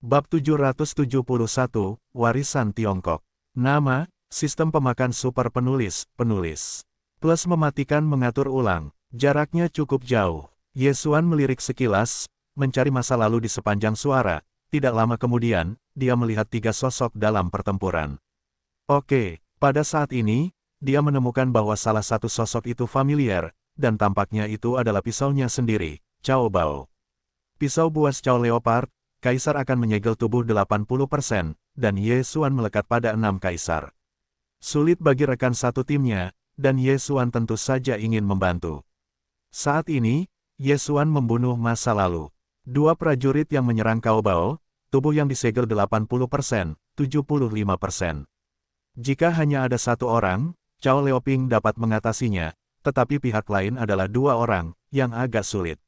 Bab 771, Warisan Tiongkok. Nama, Sistem Pemakan Super Penulis, Plus mematikan mengatur ulang. Jaraknya cukup jauh. Ye Xuan melirik sekilas, mencari masa lalu di sepanjang suara. Tidak lama kemudian, dia melihat tiga sosok dalam pertempuran. Oke, pada saat ini, dia menemukan bahwa salah satu sosok itu familiar, dan tampaknya itu adalah pisaunya sendiri, Cao Bao. Pisau buas Cao Leopard, Kaisar akan menyegel tubuh 80%, dan Ye Xuan melekat pada 6 kaisar. Sulit bagi rekan satu timnya, dan Ye Xuan tentu saja ingin membantu. Saat ini, Ye Xuan membunuh masa lalu. Dua prajurit yang menyerang Cao Bao, tubuh yang disegel 80%, 75%. Jika hanya ada satu orang, Cao Leoping dapat mengatasinya, tetapi pihak lain adalah dua orang, yang agak sulit.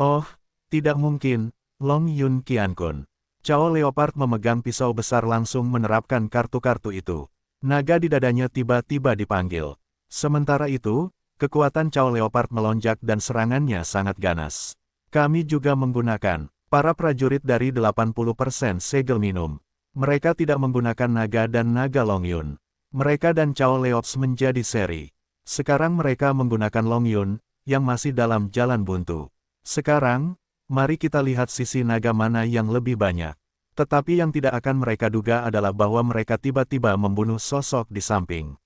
Oh, tidak mungkin. Long Yun Qiankun. Cao Leopard memegang pisau besar langsung menerapkan kartu-kartu itu. Naga di dadanya tiba-tiba dipanggil. Sementara itu, kekuatan Cao Leopard melonjak dan serangannya sangat ganas. Kami juga menggunakan. Para prajurit dari 80% segel minum. Mereka tidak menggunakan naga dan naga Long Yun. Mereka dan Cao Leops menjadi seri. Sekarang mereka menggunakan Long Yun, yang masih dalam jalan buntu. Sekarang, mari kita lihat sisi naga mana yang lebih banyak. Tetapi yang tidak akan mereka duga adalah bahwa mereka tiba-tiba membunuh sosok di samping.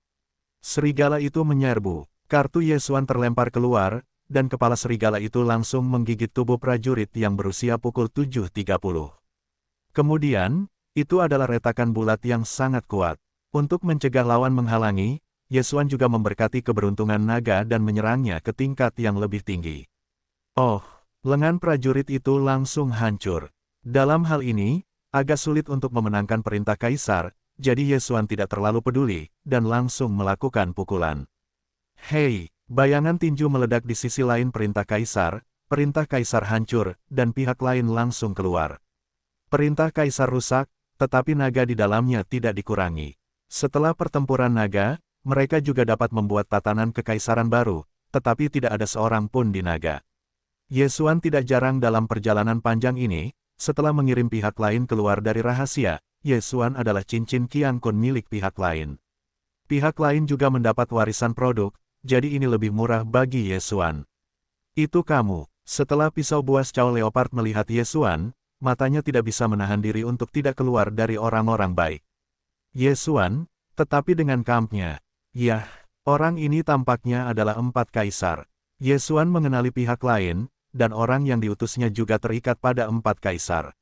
Serigala itu menyerbu. Kartu Ye Xuan terlempar keluar, dan kepala serigala itu langsung menggigit tubuh prajurit yang berusia pukul 7.30. Kemudian, itu adalah retakan bulat yang sangat kuat. Untuk mencegah lawan menghalangi, Ye Xuan juga memberkati keberuntungan naga dan menyerangnya ke tingkat yang lebih tinggi. Oh! Lengan prajurit itu langsung hancur. Dalam hal ini, agak sulit untuk memenangkan perintah kaisar, jadi Ye Xuan tidak terlalu peduli, dan langsung melakukan pukulan. Hei, bayangan tinju meledak di sisi lain perintah kaisar hancur, dan pihak lain langsung keluar. Perintah kaisar rusak, tetapi naga di dalamnya tidak dikurangi. Setelah pertempuran naga, mereka juga dapat membuat tatanan kekaisaran baru, tetapi tidak ada seorang pun di naga. Ye Xuan tidak jarang dalam perjalanan panjang ini, setelah mengirim pihak lain keluar dari rahasia, Ye Xuan adalah cincin Qiankun milik pihak lain. Pihak lain juga mendapat warisan produk, jadi ini lebih murah bagi Ye Xuan. Itu kamu. Setelah pisau buas Cao Leopard melihat Ye Xuan, matanya tidak bisa menahan diri untuk tidak keluar dari orang-orang baik. Ye Xuan, tetapi dengan kampnya. Yah, orang ini tampaknya adalah 4 kaisar. Ye Xuan mengenali pihak lain, dan orang yang diutusnya juga terikat pada 4 kaisar.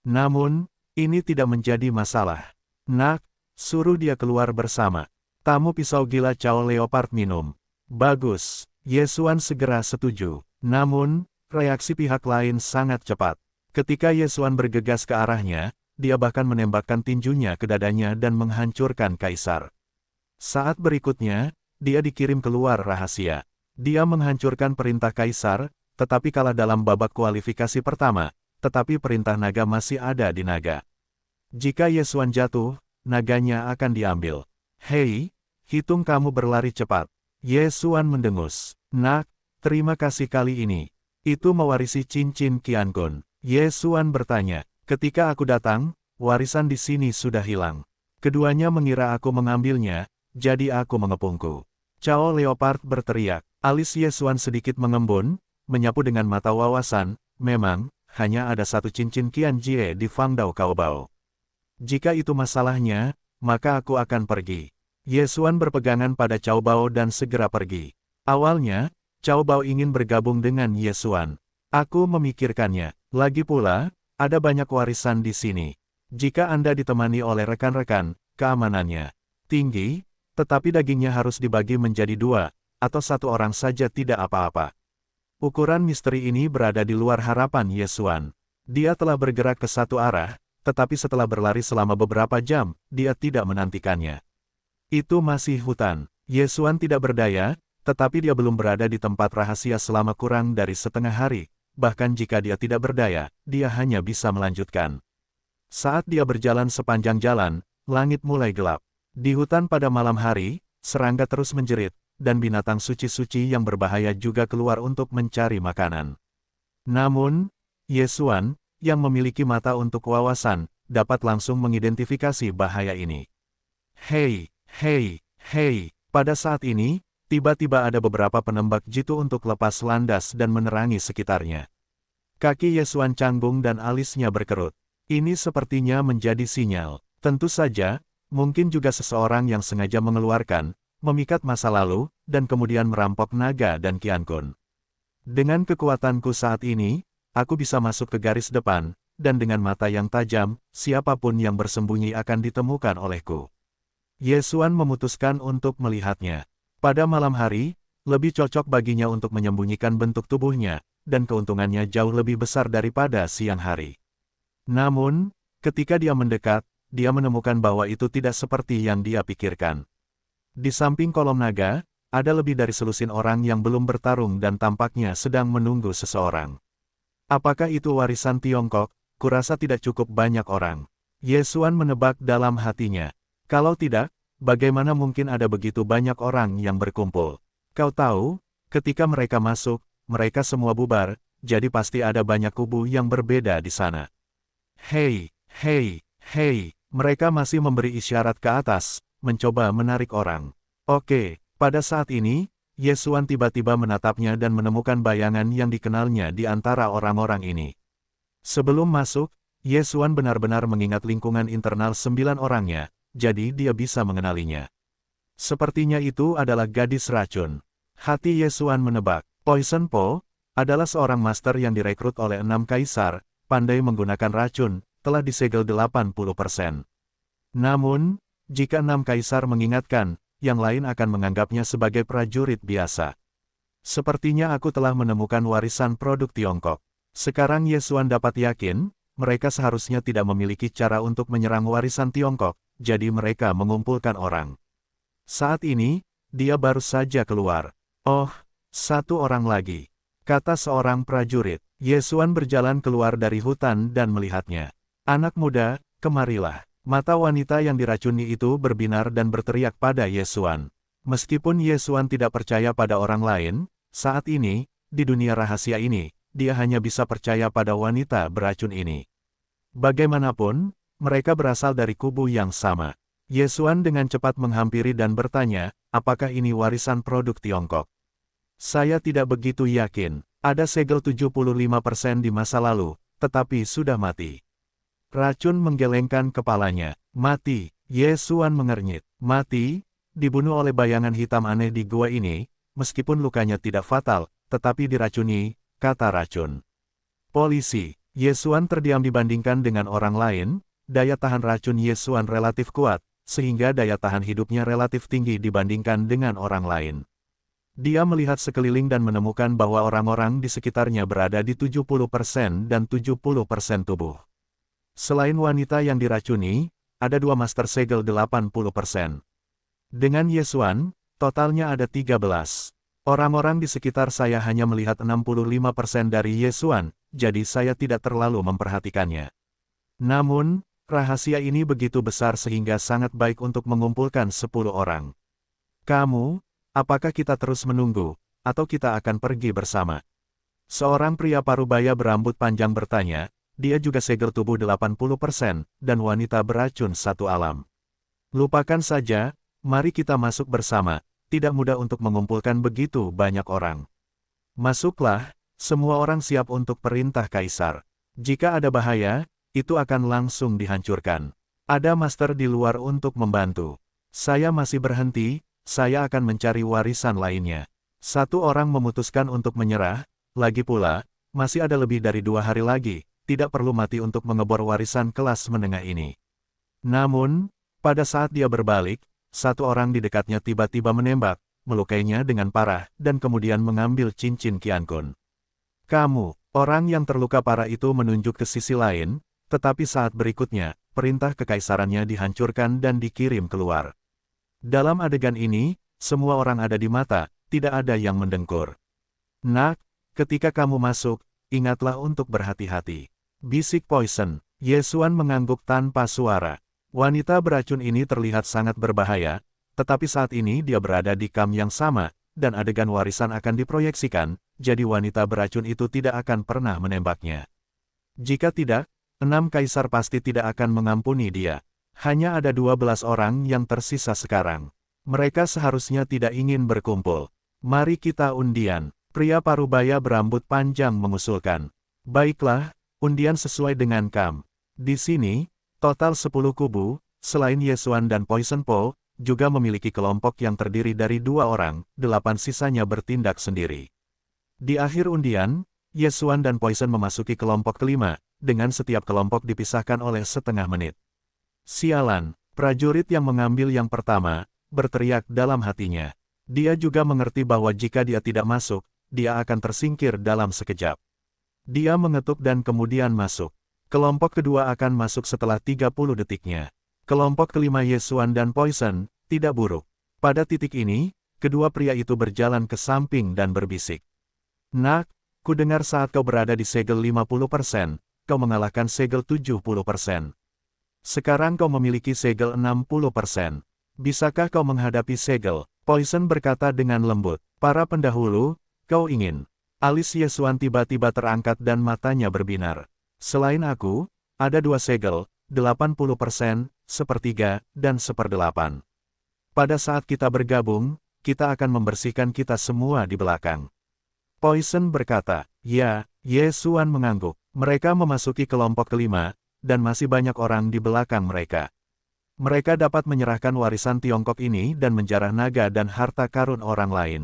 Namun, ini tidak menjadi masalah. Nak, suruh dia keluar bersama. Tamu pisau gila Cao Leopard minum. Bagus, Ye Xuan segera setuju. Namun, reaksi pihak lain sangat cepat. Ketika Ye Xuan bergegas ke arahnya, dia bahkan menembakkan tinjunya ke dadanya dan menghancurkan kaisar. Saat berikutnya, dia dikirim keluar rahasia. Dia menghancurkan perintah kaisar, tetapi kalah dalam babak kualifikasi pertama, tetapi perintah naga masih ada di naga. Jika Ye Xuan jatuh, naganya akan diambil. Hei, hitung kamu berlari cepat. Ye Xuan mendengus. Nak, terima kasih kali ini. Itu mewarisi cincin Qiankun. Ye Xuan bertanya, ketika aku datang, warisan di sini sudah hilang. Keduanya mengira aku mengambilnya, jadi aku mengepungku. Cao Leopard berteriak. Alis Ye Xuan sedikit mengembun, menyapu dengan mata wawasan, memang, hanya ada satu cincin Qian Jie di Fangdao Cao Bao. Jika itu masalahnya, maka aku akan pergi. Ye Xuan berpegangan pada Cao Bao dan segera pergi. Awalnya, Cao Bao ingin bergabung dengan Ye Xuan. Aku memikirkannya. Lagi pula, ada banyak warisan di sini. Jika Anda ditemani oleh rekan-rekan, keamanannya tinggi, tetapi dagingnya harus dibagi menjadi 2, atau satu orang saja tidak apa-apa. Ukuran misteri ini berada di luar harapan Ye Xuan. Dia telah bergerak ke satu arah, tetapi setelah berlari selama beberapa jam, dia tidak menantikannya. Itu masih hutan. Ye Xuan tidak berdaya, tetapi dia belum berada di tempat rahasia selama kurang dari setengah hari. Bahkan jika dia tidak berdaya, dia hanya bisa melanjutkan. Saat dia berjalan sepanjang jalan, langit mulai gelap. Di hutan pada malam hari, serangga terus menjerit, dan binatang suci-suci yang berbahaya juga keluar untuk mencari makanan. Namun, Ye Xuan, yang memiliki mata untuk wawasan, dapat langsung mengidentifikasi bahaya ini. Hei, hei, hei, pada saat ini, tiba-tiba ada beberapa penembak jitu untuk lepas landas dan menerangi sekitarnya. Kaki Yesuan canggung dan alisnya berkerut. Ini sepertinya menjadi sinyal. Tentu saja, mungkin juga seseorang yang sengaja mengeluarkan, memikat masa lalu, dan kemudian merampok naga dan Qiankun. Dengan kekuatanku saat ini, aku bisa masuk ke garis depan, dan dengan mata yang tajam, siapapun yang bersembunyi akan ditemukan olehku. Yesuan memutuskan untuk melihatnya. Pada malam hari, lebih cocok baginya untuk menyembunyikan bentuk tubuhnya, dan keuntungannya jauh lebih besar daripada siang hari. Namun, ketika dia mendekat, dia menemukan bahwa itu tidak seperti yang dia pikirkan. Di samping kolom naga, ada lebih dari selusin orang yang belum bertarung dan tampaknya sedang menunggu seseorang. Apakah itu warisan Tiongkok? Kurasa tidak cukup banyak orang. Yesuan menebak dalam hatinya. Kalau tidak, bagaimana mungkin ada begitu banyak orang yang berkumpul? Kau tahu, ketika mereka masuk, mereka semua bubar, jadi pasti ada banyak kubu yang berbeda di sana. Hei, hei, hei, mereka masih memberi isyarat ke atas, mencoba menarik orang. Oke, pada saat ini, Yesuan tiba-tiba menatapnya dan menemukan bayangan yang dikenalnya di antara orang-orang ini. Sebelum masuk, Yesuan benar-benar mengingat lingkungan internal 9 orangnya, jadi dia bisa mengenalinya. Sepertinya itu adalah gadis racun. Hati Yesuan menebak, Poison Po adalah seorang master yang direkrut oleh 6 kaisar, pandai menggunakan racun, telah disegel 80%. Namun, jika 6 kaisar mengingatkan, yang lain akan menganggapnya sebagai prajurit biasa. Sepertinya aku telah menemukan warisan produk Tiongkok. Sekarang Yesuan dapat yakin, mereka seharusnya tidak memiliki cara untuk menyerang warisan Tiongkok, jadi mereka mengumpulkan orang. Saat ini, dia baru saja keluar. Oh, satu orang lagi, kata seorang prajurit. Yesuan berjalan keluar dari hutan dan melihatnya. Anak muda, kemarilah. Mata wanita yang diracuni itu berbinar dan berteriak pada Yesuan. Meskipun Yesuan tidak percaya pada orang lain, saat ini, di dunia rahasia ini, dia hanya bisa percaya pada wanita beracun ini. Bagaimanapun, mereka berasal dari kubu yang sama. Yesuan dengan cepat menghampiri dan bertanya, apakah ini warisan produk Tiongkok? Saya tidak begitu yakin. Ada segel 75% di masa lalu, tetapi sudah mati. Racun menggelengkan kepalanya. Mati. Yesuan mengernyit. Mati, dibunuh oleh bayangan hitam aneh di gua ini, meskipun lukanya tidak fatal, tetapi diracuni, kata racun. Polisi. Yesuan terdiam dibandingkan dengan orang lain, daya tahan racun Yesuan relatif kuat, sehingga daya tahan hidupnya relatif tinggi dibandingkan dengan orang lain. Dia melihat sekeliling dan menemukan bahwa orang-orang di sekitarnya berada di 70% dan 70% tubuh. Selain wanita yang diracuni, ada 2 master segel 80%. Dengan Yesuan, totalnya ada 13. Orang-orang di sekitar saya hanya melihat 65% dari Yesuan, jadi saya tidak terlalu memperhatikannya. Namun, rahasia ini begitu besar sehingga sangat baik untuk mengumpulkan 10 orang. Kamu, apakah kita terus menunggu, atau kita akan pergi bersama? Seorang pria parubaya berambut panjang bertanya, dia juga segel tubuh 80%, dan wanita beracun satu alam. Lupakan saja, mari kita masuk bersama. Tidak mudah untuk mengumpulkan begitu banyak orang. Masuklah, semua orang siap untuk perintah kaisar. Jika ada bahaya, itu akan langsung dihancurkan. Ada master di luar untuk membantu. Saya masih berhenti, saya akan mencari warisan lainnya. Satu orang memutuskan untuk menyerah, lagi pula, masih ada lebih dari 2 hari lagi, tidak perlu mati untuk mengebor warisan kelas menengah ini. Namun, pada saat dia berbalik, satu orang di dekatnya tiba-tiba menembak, melukainya dengan parah, dan kemudian mengambil cincin Qiankun. Kamu, orang yang terluka parah itu menunjuk ke sisi lain, tetapi saat berikutnya, perintah kekaisarannya dihancurkan dan dikirim keluar. Dalam adegan ini, semua orang ada di mata, tidak ada yang mendengkur. Nak, ketika kamu masuk, ingatlah untuk berhati-hati. Bisik Poison. Yesuan mengangguk tanpa suara. Wanita beracun ini terlihat sangat berbahaya, tetapi saat ini dia berada di kamp yang sama, dan adegan warisan akan diproyeksikan, jadi wanita beracun itu tidak akan pernah menembaknya. Jika tidak, 6 kaisar pasti tidak akan mengampuni dia. Hanya ada 12 orang yang tersisa sekarang. Mereka seharusnya tidak ingin berkumpul. Mari kita undian. Pria parubaya berambut panjang mengusulkan. Baiklah, undian sesuai dengan Kam. Di sini, total 10 kubu, selain Yesuan dan Poison Po, juga memiliki kelompok yang terdiri dari 2 orang, 8 sisanya bertindak sendiri. Di akhir undian, Yesuan dan Poison memasuki kelompok kelima, dengan setiap kelompok dipisahkan oleh setengah menit. Sialan, prajurit yang mengambil yang pertama, berteriak dalam hatinya. Dia juga mengerti bahwa jika dia tidak masuk, dia akan tersingkir dalam sekejap. Dia mengetuk dan kemudian masuk. Kelompok kedua akan masuk setelah 30 detiknya. Kelompok kelima Yesuan dan Poison, tidak buruk. Pada titik ini, kedua pria itu berjalan ke samping dan berbisik. Nak, ku dengar saat kau berada di segel 50%, kau mengalahkan segel 70%. Sekarang kau memiliki segel 60%. Bisakah kau menghadapi segel? Poison berkata dengan lembut. Para pendahulu, kau ingin. Alis Yesuan tiba-tiba terangkat dan matanya berbinar. Selain aku, ada 2 segel, 80%, sepertiga, dan 1/8. Pada saat kita bergabung, kita akan membersihkan kita semua di belakang. Poison berkata, ya, Yesuan mengangguk. Mereka memasuki kelompok kelima, dan masih banyak orang di belakang mereka. Mereka dapat menyerahkan warisan Tiongkok ini dan menjarah naga dan harta karun orang lain.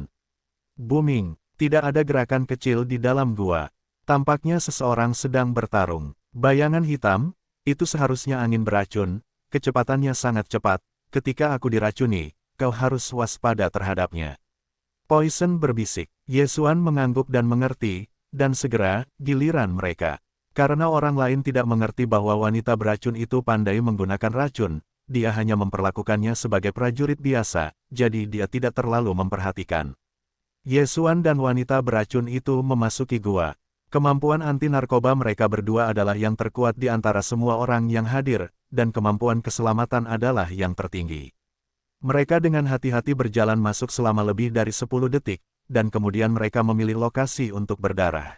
Booming, tidak ada gerakan kecil di dalam gua. Tampaknya seseorang sedang bertarung. Bayangan hitam, itu seharusnya angin beracun, kecepatannya sangat cepat, ketika aku diracuni, kau harus waspada terhadapnya. Poison berbisik, Yesuan mengangguk dan mengerti, dan segera, giliran mereka. Karena orang lain tidak mengerti bahwa wanita beracun itu pandai menggunakan racun, dia hanya memperlakukannya sebagai prajurit biasa, jadi dia tidak terlalu memperhatikan. Yesuan dan wanita beracun itu memasuki gua. Kemampuan anti-narkoba mereka berdua adalah yang terkuat di antara semua orang yang hadir, dan kemampuan keselamatan adalah yang tertinggi. Mereka dengan hati-hati berjalan masuk selama lebih dari 10 detik, dan kemudian mereka memilih lokasi untuk berdarah.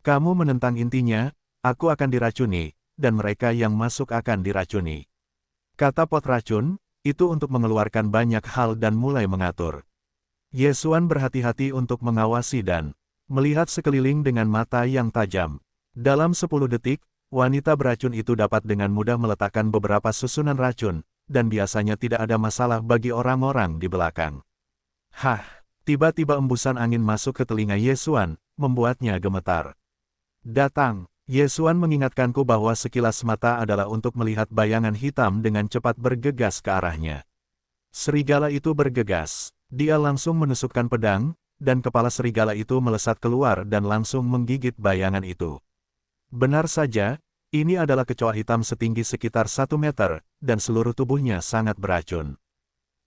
Kamu menentang intinya, aku akan diracuni, dan mereka yang masuk akan diracuni. Kata pot racun, itu untuk mengeluarkan banyak hal dan mulai mengatur. Yesuan berhati-hati untuk mengawasi dan melihat sekeliling dengan mata yang tajam. Dalam 10 detik, wanita beracun itu dapat dengan mudah meletakkan beberapa susunan racun, dan biasanya tidak ada masalah bagi orang-orang di belakang. Hah, tiba-tiba embusan angin masuk ke telinga Yesuan, membuatnya gemetar. Datang. Yesuan mengingatkanku bahwa sekilas mata adalah untuk melihat bayangan hitam dengan cepat bergegas ke arahnya. Serigala itu bergegas. Dia langsung menusukkan pedang, dan kepala serigala itu melesat keluar dan langsung menggigit bayangan itu. Benar saja, ini adalah kecoa hitam setinggi sekitar 1 meter, dan seluruh tubuhnya sangat beracun.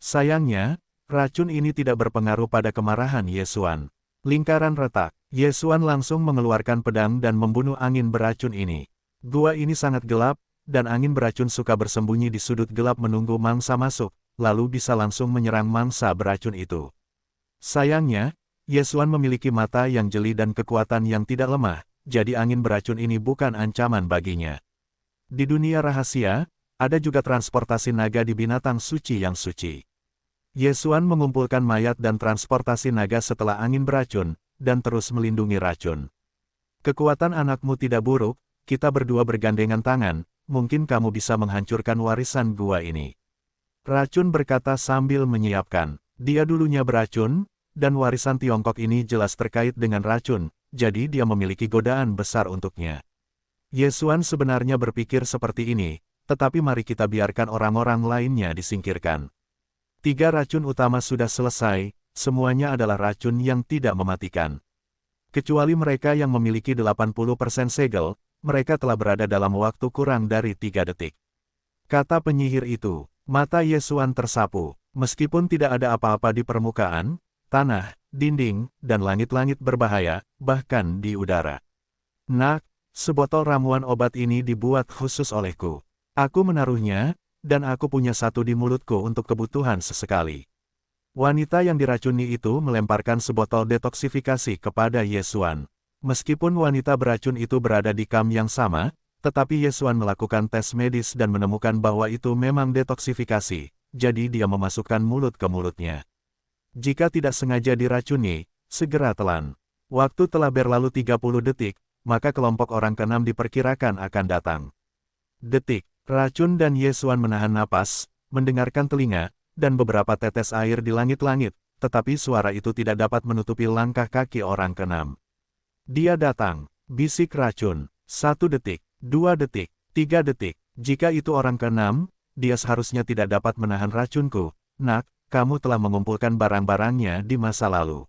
Sayangnya, racun ini tidak berpengaruh pada kemarahan Yesuan. Lingkaran retak. Yesuan langsung mengeluarkan pedang dan membunuh angin beracun ini. Gua ini sangat gelap, dan angin beracun suka bersembunyi di sudut gelap menunggu mangsa masuk, lalu bisa langsung menyerang mangsa beracun itu. Sayangnya, Yesuan memiliki mata yang jeli dan kekuatan yang tidak lemah, jadi angin beracun ini bukan ancaman baginya. Di dunia rahasia, ada juga transportasi naga di binatang suci yang suci. Yesuan mengumpulkan mayat dan transportasi naga setelah angin beracun, dan terus melindungi racun. Kekuatan anakmu tidak buruk, kita berdua bergandengan tangan, mungkin kamu bisa menghancurkan warisan gua ini. Racun berkata sambil menyiapkan. Dia dulunya beracun, dan warisan Tiongkok ini jelas terkait dengan racun, jadi dia memiliki godaan besar untuknya. Yesuan sebenarnya berpikir seperti ini, tetapi mari kita biarkan orang-orang lainnya disingkirkan. 3 racun utama sudah selesai, semuanya adalah racun yang tidak mematikan. Kecuali mereka yang memiliki 80% segel, mereka telah berada dalam waktu kurang dari 3 detik. Kata penyihir itu, mata Yesuan tersapu, meskipun tidak ada apa-apa di permukaan, tanah, dinding, dan langit-langit berbahaya, bahkan di udara. Nak, sebotol ramuan obat ini dibuat khusus olehku. Aku menaruhnya, dan aku punya satu di mulutku untuk kebutuhan sesekali. Wanita yang diracuni itu melemparkan sebotol detoksifikasi kepada Yesuan. Meskipun wanita beracun itu berada di kamp yang sama, tetapi Ye Xuan melakukan tes medis dan menemukan bahwa itu memang detoksifikasi, jadi dia memasukkan mulut ke mulutnya. Jika tidak sengaja diracuni, segera telan. Waktu telah berlalu 30 detik, maka kelompok orang keenam diperkirakan akan datang. Detik, racun dan Ye Xuan menahan napas, mendengarkan telinga, dan beberapa tetes air di langit-langit, tetapi suara itu tidak dapat menutupi langkah kaki orang keenam. Dia datang, bisik racun. 1 detik, 2 detik, 3 detik. Jika itu orang keenam, dia seharusnya tidak dapat menahan racunku. Nak, kamu telah mengumpulkan barang-barangnya di masa lalu.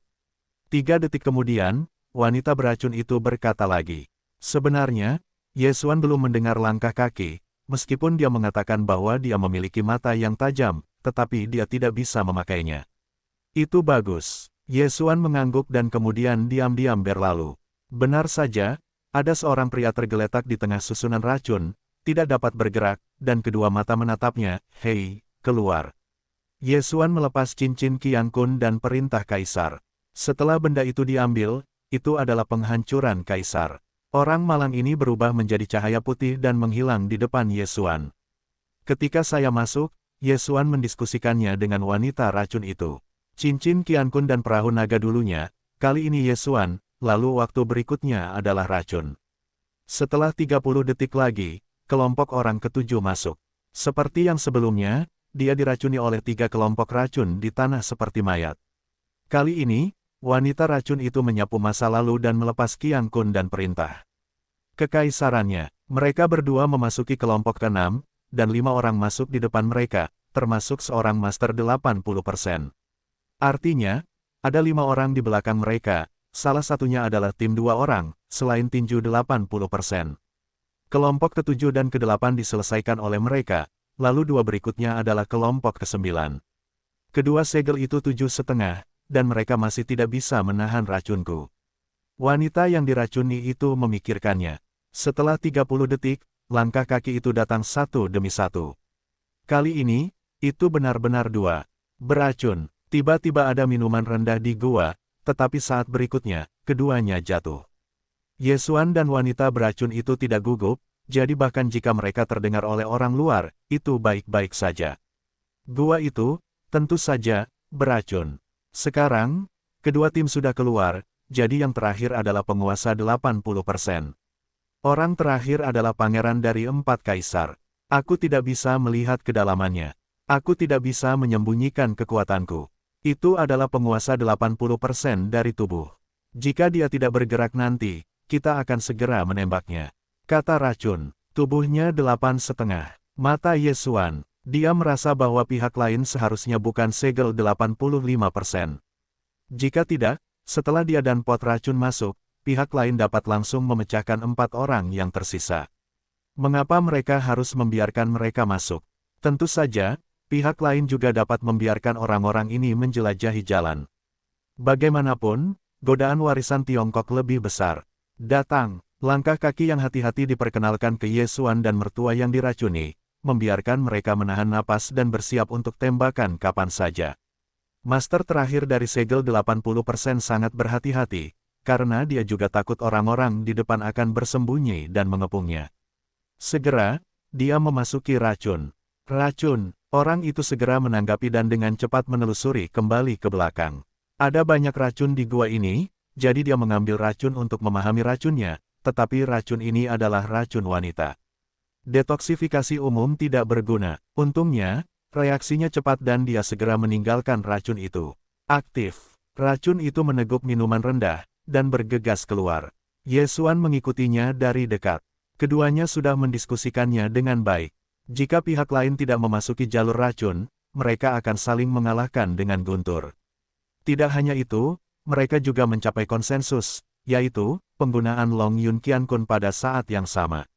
3 detik kemudian, wanita beracun itu berkata lagi. Sebenarnya, Ye Xuan belum mendengar langkah kaki, meskipun dia mengatakan bahwa dia memiliki mata yang tajam, tetapi dia tidak bisa memakainya. Itu bagus. Ye Xuan mengangguk dan kemudian diam-diam berlalu. Benar saja, ada seorang pria tergeletak di tengah susunan racun, tidak dapat bergerak, dan kedua mata menatapnya. Hei, keluar. Ye Xuan melepas cincin Qian Kun dan perintah kaisar. Setelah benda itu diambil, itu adalah penghancuran kaisar. Orang malang ini berubah menjadi cahaya putih dan menghilang di depan Ye Xuan. Ketika saya masuk, Ye Xuan mendiskusikannya dengan wanita racun itu. Cincin Qian Kun dan perahu naga dulunya, kali ini Ye Xuan, lalu waktu berikutnya adalah racun. Setelah 30 detik lagi, kelompok orang ketujuh masuk. Seperti yang sebelumnya, dia diracuni oleh 3 kelompok racun di tanah seperti mayat. Kali ini, wanita racun itu menyapu masa lalu dan melepas Qian Kun dan perintah kekaisarannya. Mereka berdua memasuki kelompok ke-6, dan 5 orang masuk di depan mereka, termasuk seorang master 80%. Artinya, ada 5 orang di belakang mereka, salah satunya adalah tim 2 orang, selain tinju 80%. Kelompok ke-7 dan ke-8 diselesaikan oleh mereka, lalu 2 berikutnya adalah kelompok ke-9. Kedua segel itu 7,5, dan mereka masih tidak bisa menahan racunku. Wanita yang diracuni itu memikirkannya. Setelah 30 detik, langkah kaki itu datang satu demi satu. Kali ini, itu benar-benar 2. Beracun. Tiba-tiba ada minuman rendah di gua, tetapi saat berikutnya, keduanya jatuh. Ye Xuan dan wanita beracun itu tidak gugup, jadi bahkan jika mereka terdengar oleh orang luar, itu baik-baik saja. Gua itu, tentu saja, beracun. Sekarang, kedua tim sudah keluar, jadi yang terakhir adalah penguasa 80%. Orang terakhir adalah pangeran dari 4 kaisar. Aku tidak bisa melihat kedalamannya. Aku tidak bisa menyembunyikan kekuatanku. Itu adalah penguasa 80% dari tubuh. Jika dia tidak bergerak nanti, kita akan segera menembaknya. Kata racun, tubuhnya 8,5. Mata Ye Xuan. Dia merasa bahwa pihak lain seharusnya bukan segel 85%. Jika tidak, setelah dia dan pot racun masuk, pihak lain dapat langsung memecahkan 4 orang yang tersisa. Mengapa mereka harus membiarkan mereka masuk? Tentu saja, pihak lain juga dapat membiarkan orang-orang ini menjelajahi jalan. Bagaimanapun, godaan warisan Tiongkok lebih besar. Datang, langkah kaki yang hati-hati diperkenalkan ke Ye Xuan dan mertua yang diracuni, membiarkan mereka menahan napas dan bersiap untuk tembakan kapan saja. Master terakhir dari segel 80% sangat berhati-hati, karena dia juga takut orang-orang di depan akan bersembunyi dan mengepungnya. Segera, dia memasuki racun. Racun, orang itu segera menanggapi dan dengan cepat menelusuri kembali ke belakang. Ada banyak racun di gua ini, jadi dia mengambil racun untuk memahami racunnya, tetapi racun ini adalah racun wanita. Detoksifikasi umum tidak berguna. Untungnya, reaksinya cepat dan dia segera meninggalkan racun itu. Aktif. Racun itu meneguk minuman rendah, dan bergegas keluar. Ye Xuan mengikutinya dari dekat. Keduanya sudah mendiskusikannya dengan baik. Jika pihak lain tidak memasuki jalur racun, mereka akan saling mengalahkan dengan guntur. Tidak hanya itu, mereka juga mencapai konsensus, yaitu, penggunaan Long Yun Qian Kun pada saat yang sama.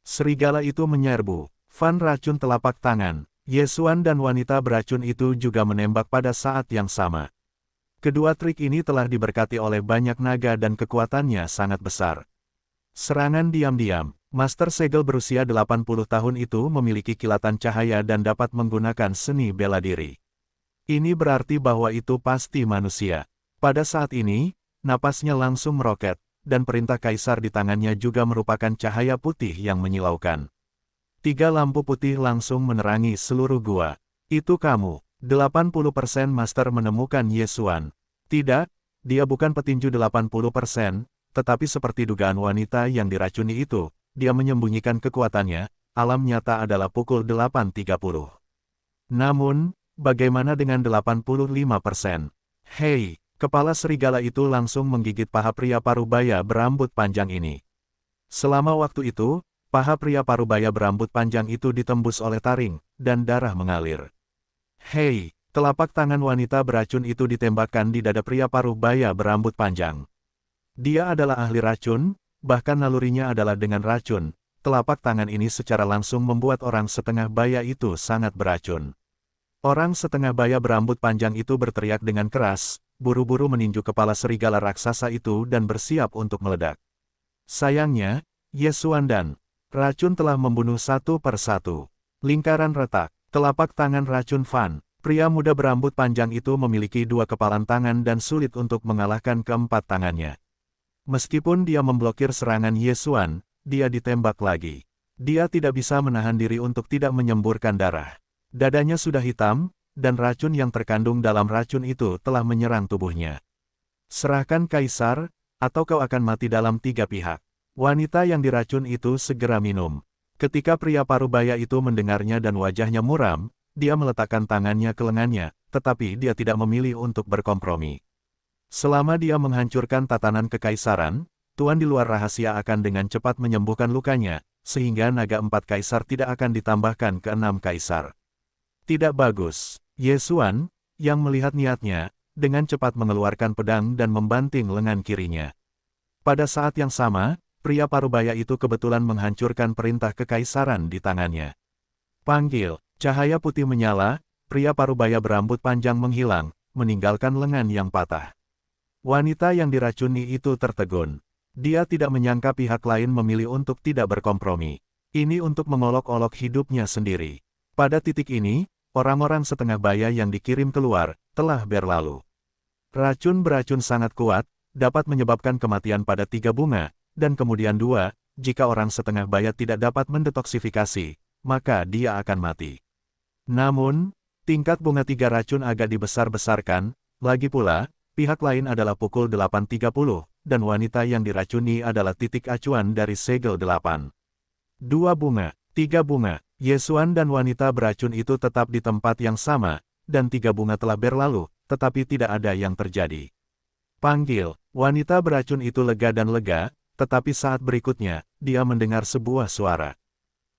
Serigala itu menyerbu. Fan racun telapak tangan. Ye Xuan dan wanita beracun itu juga menembak pada saat yang sama. Kedua trik ini telah diberkati oleh banyak naga dan kekuatannya sangat besar. Serangan diam-diam. Master segel berusia 80 tahun itu memiliki kilatan cahaya dan dapat menggunakan seni bela diri. Ini berarti bahwa itu pasti manusia. Pada saat ini, napasnya langsung meroket, dan perintah kaisar di tangannya juga merupakan cahaya putih yang menyilaukan. 3 lampu putih langsung menerangi seluruh gua. Itu kamu. 80% Master menemukan Yesuan. Tidak, dia bukan petinju 80%, tetapi seperti dugaan wanita yang diracuni itu, dia menyembunyikan kekuatannya. Alam nyata adalah pukul 8.30. Namun, bagaimana dengan 85%? Hei, kepala serigala itu langsung menggigit paha pria parubaya berambut panjang ini. Selama waktu itu, paha pria parubaya berambut panjang itu ditembus oleh taring, dan darah mengalir. Hei, telapak tangan wanita beracun itu ditembakkan di dada pria parubaya berambut panjang. Dia adalah ahli racun, bahkan nalurinya adalah dengan racun. Telapak tangan ini secara langsung membuat orang setengah baya itu sangat beracun. Orang setengah baya berambut panjang itu berteriak dengan keras, buru-buru meninju kepala serigala raksasa itu dan bersiap untuk meledak. Sayangnya, Yesuan dan racun telah membunuh satu persatu. Lingkaran retak, telapak tangan racun Fan. Pria muda berambut panjang itu memiliki 2 kepalan tangan dan sulit untuk mengalahkan keempat tangannya. Meskipun dia memblokir serangan Yesuan, dia ditembak lagi. Dia tidak bisa menahan diri untuk tidak menyemburkan darah. Dadanya sudah hitam, dan racun yang terkandung dalam racun itu telah menyerang tubuhnya. Serahkan kaisar, atau kau akan mati dalam 3 pihak. Wanita yang diracun itu segera minum. Ketika pria parubaya itu mendengarnya dan wajahnya muram, dia meletakkan tangannya ke lengannya, tetapi dia tidak memilih untuk berkompromi. Selama dia menghancurkan tatanan kekaisaran, Tuan di luar rahasia akan dengan cepat menyembuhkan lukanya, sehingga naga 4 kaisar tidak akan ditambahkan ke 6 kaisar. Tidak bagus. Yesuan, yang melihat niatnya, dengan cepat mengeluarkan pedang dan membanting lengan kirinya. Pada saat yang sama, pria parubaya itu kebetulan menghancurkan perintah kekaisaran di tangannya. Panggil, cahaya putih menyala, pria parubaya berambut panjang menghilang, meninggalkan lengan yang patah. Wanita yang diracuni itu tertegun. Dia tidak menyangka pihak lain memilih untuk tidak berkompromi. Ini untuk mengolok-olok hidupnya sendiri. Pada titik ini, orang-orang setengah baya yang dikirim keluar, telah berlalu. Racun beracun sangat kuat, dapat menyebabkan kematian pada 3 bunga, dan kemudian 2, jika orang setengah baya tidak dapat mendetoksifikasi, maka dia akan mati. Namun, tingkat bunga 3 racun agak dibesar-besarkan, lagi pula, pihak lain adalah pukul 8.30, dan wanita yang diracuni adalah titik acuan dari segel 8. 2 bunga, 3 bunga, Yesuan dan wanita beracun itu tetap di tempat yang sama, dan 3 bunga telah berlalu, tetapi tidak ada yang terjadi. Panggil, wanita beracun itu lega dan lega, tetapi saat berikutnya, dia mendengar sebuah suara.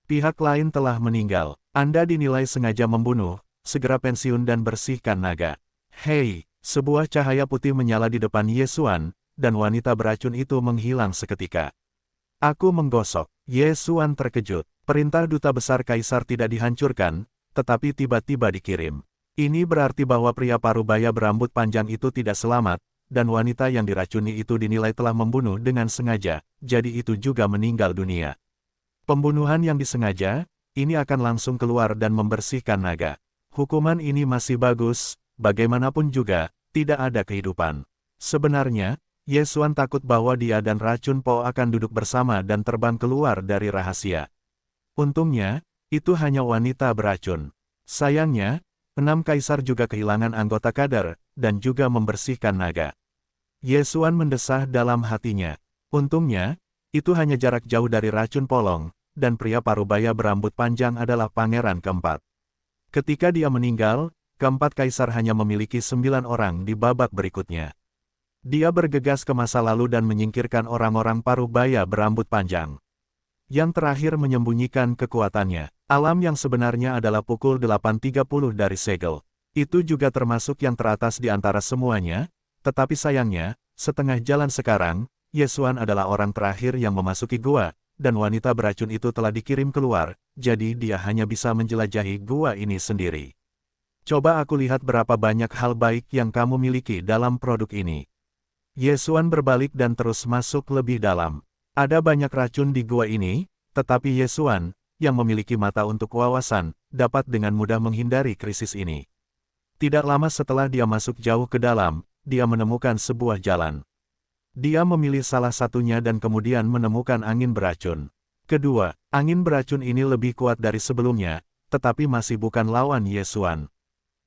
Pihak lain telah meninggal, Anda dinilai sengaja membunuh, segera pensiun dan bersihkan naga. Hei, sebuah cahaya putih menyala di depan Yesuan, dan wanita beracun itu menghilang seketika. Aku menggosok. Yesuan terkejut. Perintah duta besar kaisar tidak dihancurkan, tetapi tiba-tiba dikirim. Ini berarti bahwa pria parubaya berambut panjang itu tidak selamat, dan wanita yang diracuni itu dinilai telah membunuh dengan sengaja, jadi itu juga meninggal dunia. Pembunuhan yang disengaja, ini akan langsung keluar dan membersihkan naga. Hukuman ini masih bagus, bagaimanapun juga, tidak ada kehidupan. Sebenarnya, Yesuan takut bahwa dia dan racun Po akan duduk bersama dan terbang keluar dari rahasia. Untungnya, itu hanya wanita beracun. Sayangnya, 6 kaisar juga kehilangan anggota kader, dan juga membersihkan naga. Yesuan mendesah dalam hatinya. Untungnya, itu hanya jarak jauh dari racun polong, dan pria parubaya berambut panjang adalah pangeran keempat. Ketika dia meninggal, keempat kaisar hanya memiliki 9 orang di babak berikutnya. Dia bergegas ke masa lalu dan menyingkirkan orang-orang parubaya berambut panjang. Yang terakhir menyembunyikan kekuatannya. Alam yang sebenarnya adalah pukul 8.30 dari segel. Itu juga termasuk yang teratas di antara semuanya, tetapi sayangnya, setengah jalan sekarang, Yesuan adalah orang terakhir yang memasuki gua, dan wanita beracun itu telah dikirim keluar, jadi dia hanya bisa menjelajahi gua ini sendiri. Coba aku lihat berapa banyak hal baik yang kamu miliki dalam produk ini. Yesuan berbalik dan terus masuk lebih dalam. Ada banyak racun di gua ini, tetapi Yesuan, yang memiliki mata untuk wawasan, dapat dengan mudah menghindari krisis ini. Tidak lama setelah dia masuk jauh ke dalam, dia menemukan sebuah jalan. Dia memilih salah satunya dan kemudian menemukan angin beracun. Kedua, angin beracun ini lebih kuat dari sebelumnya, tetapi masih bukan lawan Ye Xuan.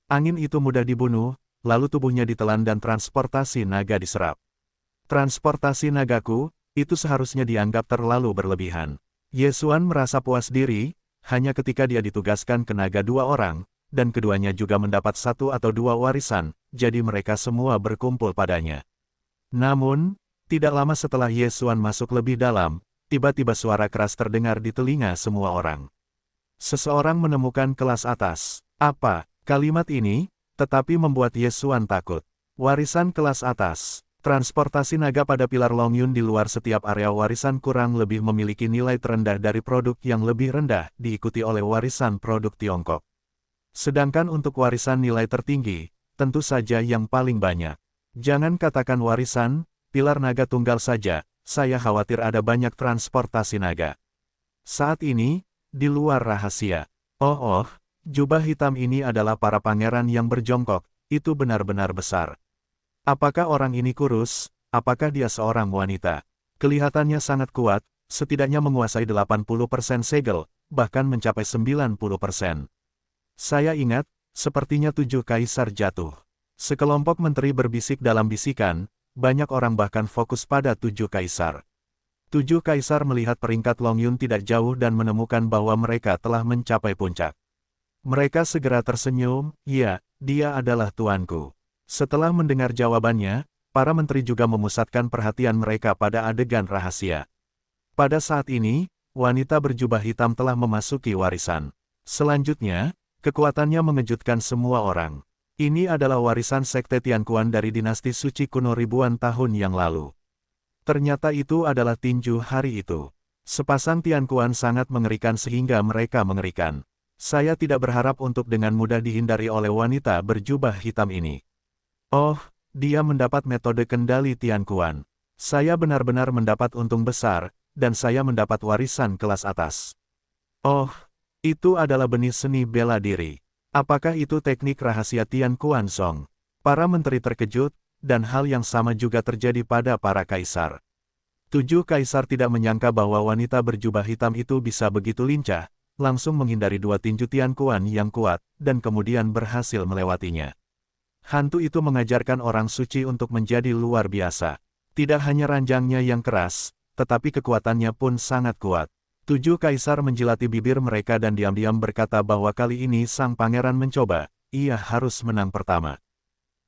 Angin itu mudah dibunuh, lalu tubuhnya ditelan dan transportasi naga diserap. Transportasi nagaku, itu seharusnya dianggap terlalu berlebihan. Ye Xuan merasa puas diri, hanya ketika dia ditugaskan ke naga 2 orang, dan keduanya juga mendapat 1 atau 2 warisan, jadi mereka semua berkumpul padanya. Namun, tidak lama setelah Ye Xuan masuk lebih dalam, tiba-tiba suara keras terdengar di telinga semua orang. Seseorang menemukan kelas atas. Apa? Kalimat ini, tetapi membuat Ye Xuan takut. Warisan kelas atas. Transportasi naga pada pilar Longyun di luar setiap area warisan kurang lebih memiliki nilai terendah dari produk yang lebih rendah, diikuti oleh warisan produk Tiongkok. Sedangkan untuk warisan nilai tertinggi, tentu saja yang paling banyak. Jangan katakan warisan, pilar naga tunggal saja, saya khawatir ada banyak transportasi naga. Saat ini, di luar rahasia. Oh, jubah hitam ini adalah para pangeran yang berjongkok, itu benar-benar besar. Apakah orang ini kurus? Apakah dia seorang wanita? Kelihatannya sangat kuat, setidaknya menguasai 80% segel, bahkan mencapai 90%. Saya ingat, sepertinya 7 kaisar jatuh. Sekelompok menteri berbisik dalam bisikan, banyak orang bahkan fokus pada 7 kaisar. 7 kaisar melihat peringkat Longyun tidak jauh dan menemukan bahwa mereka telah mencapai puncak. Mereka segera tersenyum, ya, dia adalah tuanku. Setelah mendengar jawabannya, para menteri juga memusatkan perhatian mereka pada adegan rahasia. Pada saat ini, wanita berjubah hitam telah memasuki warisan. Selanjutnya, kekuatannya mengejutkan semua orang. Ini adalah warisan Sekte Tianquan dari dinasti suci kuno ribuan tahun yang lalu. Ternyata itu adalah tinju hari itu. Sepasang Tianquan sangat mengerikan sehingga mereka mengerikan. Saya tidak berharap untuk dengan mudah dihindari oleh wanita berjubah hitam ini. Oh, dia mendapat metode kendali Tianquan. Saya benar-benar mendapat untung besar, dan saya mendapat warisan kelas atas. Oh, itu adalah benih seni bela diri. Apakah itu teknik rahasia Tianquan Song? Para menteri terkejut, dan hal yang sama juga terjadi pada para kaisar. 7 kaisar tidak menyangka bahwa wanita berjubah hitam itu bisa begitu lincah, langsung menghindari 2 tinju Tianquan yang kuat, dan kemudian berhasil melewatinya. Hantu itu mengajarkan orang suci untuk menjadi luar biasa. Tidak hanya ranjangnya yang keras, tetapi kekuatannya pun sangat kuat. 7 kaisar menjilati bibir mereka dan diam-diam berkata bahwa kali ini sang pangeran mencoba, ia harus menang pertama.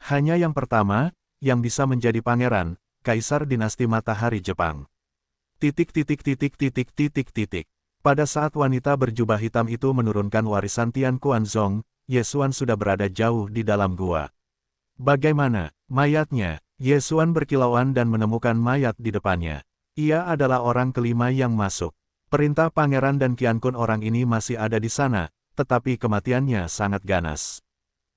Hanya yang pertama, yang bisa menjadi pangeran, kaisar dinasti matahari Jepang. Pada saat wanita berjubah hitam itu menurunkan warisan Tianquan Song, Ye Xuan sudah berada jauh di dalam gua. Bagaimana? Mayatnya. Ye Xuan berkilauan dan menemukan mayat di depannya. Ia adalah orang kelima yang masuk. Perintah pangeran dan Qiankun orang ini masih ada di sana, tetapi kematiannya sangat ganas.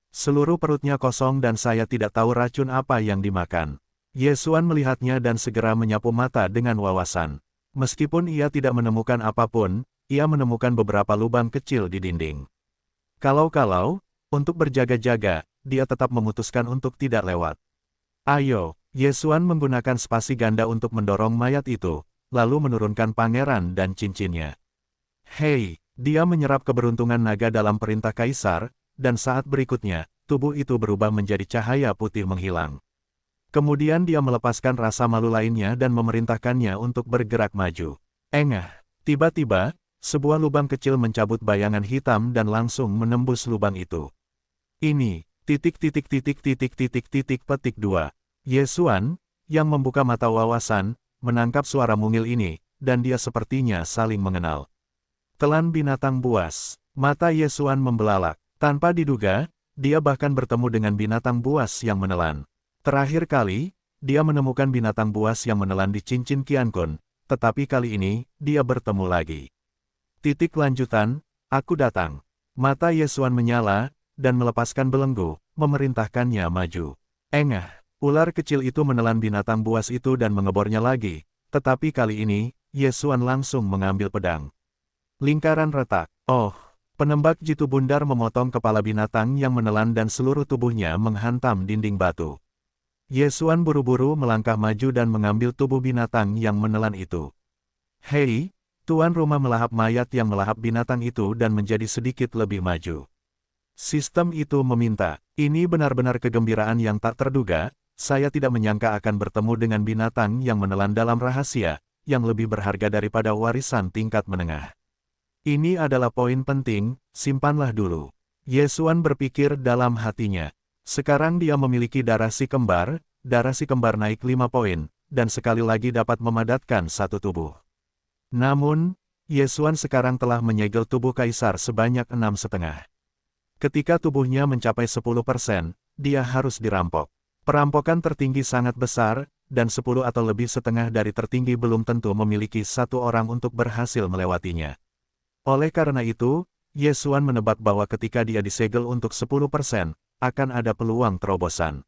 Seluruh perutnya kosong dan saya tidak tahu racun apa yang dimakan. Ye Xuan melihatnya dan segera menyapu mata dengan wawasan. Meskipun ia tidak menemukan apapun, ia menemukan beberapa lubang kecil di dinding. Kalau-kalau, untuk berjaga-jaga, dia tetap memutuskan untuk tidak lewat. Ayo, Ye Xuan menggunakan spasi ganda untuk mendorong mayat itu, lalu menurunkan pangeran dan cincinnya. Hei, dia menyerap keberuntungan naga dalam perintah kaisar, dan saat berikutnya, tubuh itu berubah menjadi cahaya putih menghilang. Kemudian dia melepaskan rasa malu lainnya dan memerintahkannya untuk bergerak maju. Engah, tiba-tiba, sebuah lubang kecil mencabut bayangan hitam dan langsung menembus lubang itu. Ini, petik 2. Ye Xuan, yang membuka mata wawasan, menangkap suara mungil ini, dan dia sepertinya saling mengenal. Telan binatang buas. Mata Ye Xuan membelalak. Tanpa diduga, dia bahkan bertemu dengan binatang buas yang menelan. Terakhir kali, dia menemukan binatang buas yang menelan di cincin Qiankun, tetapi kali ini, dia bertemu lagi. Lanjutan, aku datang. Mata Ye Xuan menyala, dan melepaskan belenggu, memerintahkannya maju. Engah, ular kecil itu menelan binatang buas itu dan mengebornya lagi, tetapi kali ini, Ye Xuan langsung mengambil pedang. Lingkaran retak. Oh, penembak jitu bundar memotong kepala binatang yang menelan dan seluruh tubuhnya menghantam dinding batu. Ye Xuan buru-buru melangkah maju dan mengambil tubuh binatang yang menelan itu. Hei, tuan rumah melahap mayat yang melahap binatang itu dan menjadi sedikit lebih maju. Sistem itu meminta, ini benar-benar kegembiraan yang tak terduga, saya tidak menyangka akan bertemu dengan binatang yang menelan dalam rahasia, yang lebih berharga daripada warisan tingkat menengah. Ini adalah poin penting, simpanlah dulu. Ye Xuan berpikir dalam hatinya. Sekarang dia memiliki darah si kembar naik 5 poin, dan sekali lagi dapat memadatkan satu tubuh. Namun, Ye Xuan sekarang telah menyegel tubuh kaisar sebanyak 6,5. Ketika tubuhnya mencapai 10%, dia harus dirampok. Perampokan tertinggi sangat besar, dan 10 atau lebih setengah dari tertinggi belum tentu memiliki satu orang untuk berhasil melewatinya. Oleh karena itu, Ye Xuan menebak bahwa ketika dia disegel untuk 10%, akan ada peluang terobosan.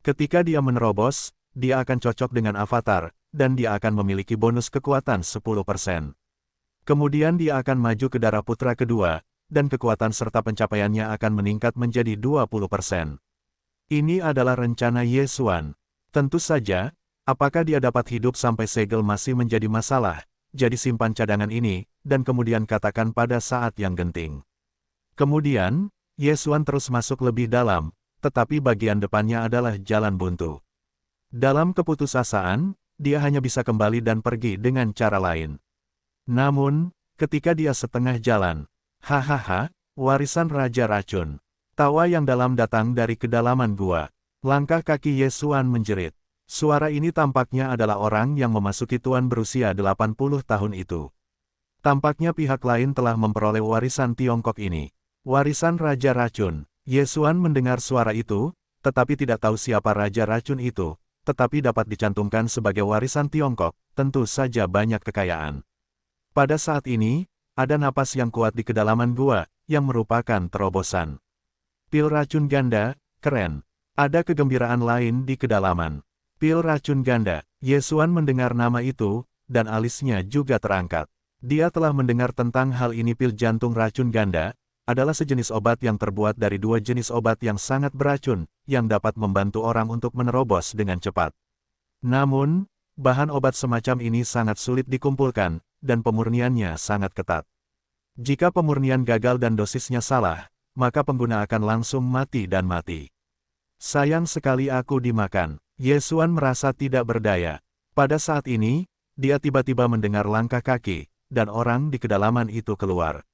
Ketika dia menerobos, dia akan cocok dengan avatar, dan dia akan memiliki bonus kekuatan 10%. Kemudian dia akan maju ke darah putra kedua, dan kekuatan serta pencapaiannya akan meningkat menjadi 20%. Ini adalah rencana Ye Xuan. Tentu saja, apakah dia dapat hidup sampai segel masih menjadi masalah, jadi simpan cadangan ini, dan kemudian katakan pada saat yang genting. Kemudian, Ye Xuan terus masuk lebih dalam, tetapi bagian depannya adalah jalan buntu. Dalam keputusasaan, dia hanya bisa kembali dan pergi dengan cara lain. Namun, ketika dia setengah jalan, hahaha, warisan Raja Racun. Tawa yang dalam datang dari kedalaman gua. Langkah kaki Ye Xuan menjerit. Suara ini tampaknya adalah orang yang memasuki tuan berusia 80 tahun itu. Tampaknya pihak lain telah memperoleh warisan Tiongkok ini. Warisan Raja Racun. Ye Xuan mendengar suara itu, tetapi tidak tahu siapa Raja Racun itu, tetapi dapat dicantumkan sebagai warisan Tiongkok, tentu saja banyak kekayaan. Pada saat ini, ada napas yang kuat di kedalaman gua, yang merupakan terobosan. Pil racun ganda, keren. Ada kegembiraan lain di kedalaman. Pil racun ganda. Ye Xuan mendengar nama itu, dan alisnya juga terangkat. Dia telah mendengar tentang hal ini. Pil jantung racun ganda adalah sejenis obat yang terbuat dari dua jenis obat yang sangat beracun, yang dapat membantu orang untuk menerobos dengan cepat. Namun, bahan obat semacam ini sangat sulit dikumpulkan, dan pemurniannya sangat ketat. Jika pemurnian gagal dan dosisnya salah, maka pengguna akan langsung mati dan mati. Sayang sekali aku dimakan. Ye Xuan merasa tidak berdaya. Pada saat ini, dia tiba-tiba mendengar langkah kaki, dan orang di kedalaman itu keluar.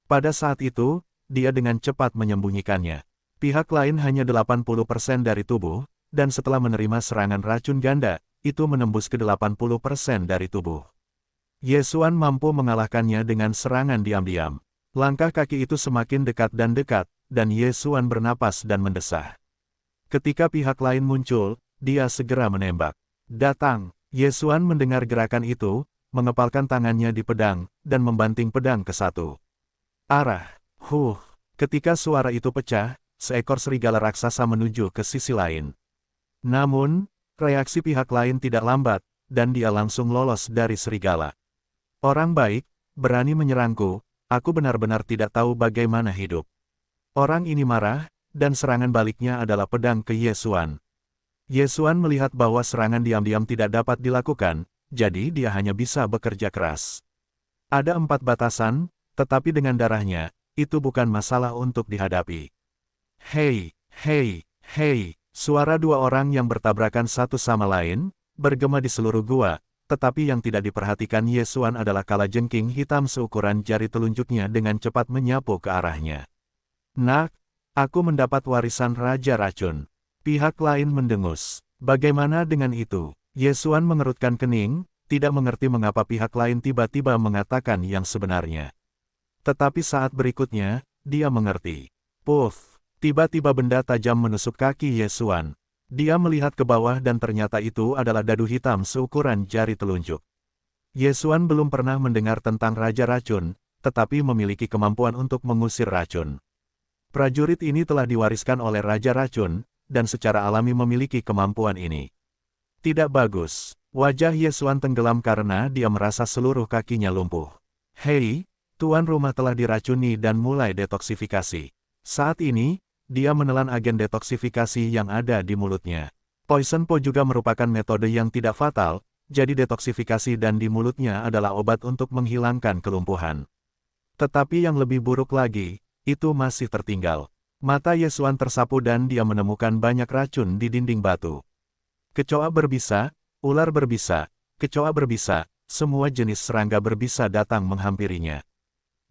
Pada saat itu, dia dengan cepat menyembunyikannya. Pihak lain hanya 80% dari tubuh, dan setelah menerima serangan racun ganda, itu menembus ke 80% dari tubuh. Ye Xuan mampu mengalahkannya dengan serangan diam-diam. Langkah kaki itu semakin dekat, dan Ye Xuan bernapas dan mendesah. Ketika pihak lain muncul, dia segera menembak. Datang! Ye Xuan mendengar gerakan itu, mengepalkan tangannya di pedang, dan membanting pedang ke satu arah. Ketika suara itu pecah, seekor serigala raksasa menuju ke sisi lain. Namun, reaksi pihak lain tidak lambat, dan dia langsung lolos dari serigala. Orang baik, berani menyerangku, aku benar-benar tidak tahu bagaimana hidup. Orang ini marah, dan serangan baliknya adalah pedang ke Ye Xuan. Ye Xuan melihat bahwa serangan diam-diam tidak dapat dilakukan, jadi dia hanya bisa bekerja keras. Ada 4 batasan, tetapi dengan darahnya, itu bukan masalah untuk dihadapi. Hei, hei, hei, suara dua orang yang bertabrakan satu sama lain, bergema di seluruh gua, tetapi yang tidak diperhatikan Ye Xuan adalah kalajengking hitam seukuran jari telunjuknya dengan cepat menyapu ke arahnya. Nak, aku mendapat warisan Raja Racun. Pihak lain mendengus. Bagaimana dengan itu? Ye Xuan mengerutkan kening, tidak mengerti mengapa pihak lain tiba-tiba mengatakan yang sebenarnya. Tetapi saat berikutnya, dia mengerti. Puff! Tiba-tiba benda tajam menusuk kaki Ye Xuan. Dia melihat ke bawah dan ternyata itu adalah dadu hitam seukuran jari telunjuk. Ye Xuan belum pernah mendengar tentang Raja Racun, tetapi memiliki kemampuan untuk mengusir racun. Prajurit ini telah diwariskan oleh Raja Racun, dan secara alami memiliki kemampuan ini. Tidak bagus. Wajah Ye Xuan tenggelam karena dia merasa seluruh kakinya lumpuh. Hei, tuan rumah telah diracuni dan mulai detoksifikasi. Saat ini, dia menelan agen detoksifikasi yang ada di mulutnya. Poison Po juga merupakan metode yang tidak fatal, jadi detoksifikasi dan di mulutnya adalah obat untuk menghilangkan kelumpuhan. Tetapi yang lebih buruk lagi, itu masih tertinggal. Mata Yesuan tersapu dan dia menemukan banyak racun di dinding batu. Kecoa berbisa, ular berbisa, kecoa berbisa, semua jenis serangga berbisa datang menghampirinya.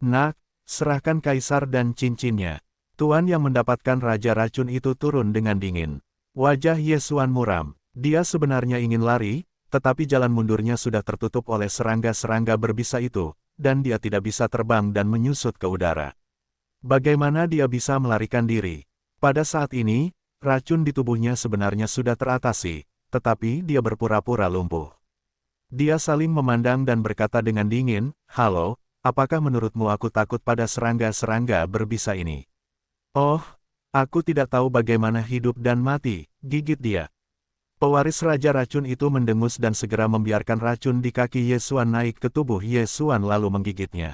Nak, serahkan kaisar dan cincinnya. Tuan yang mendapatkan raja racun itu turun dengan dingin. Wajah Yesuan muram. Dia sebenarnya ingin lari, tetapi jalan mundurnya sudah tertutup oleh serangga-serangga berbisa itu, dan dia tidak bisa terbang dan menyusut ke udara. Bagaimana dia bisa melarikan diri? Pada saat ini, racun di tubuhnya sebenarnya sudah teratasi, tetapi dia berpura-pura lumpuh. Dia saling memandang dan berkata dengan dingin, "Halo, apakah menurutmu aku takut pada serangga-serangga berbisa ini?" "Oh, aku tidak tahu bagaimana hidup dan mati," gigit dia. Pewaris Raja Racun itu mendengus dan segera membiarkan racun di kaki Yesuan naik ke tubuh Yesuan lalu menggigitnya.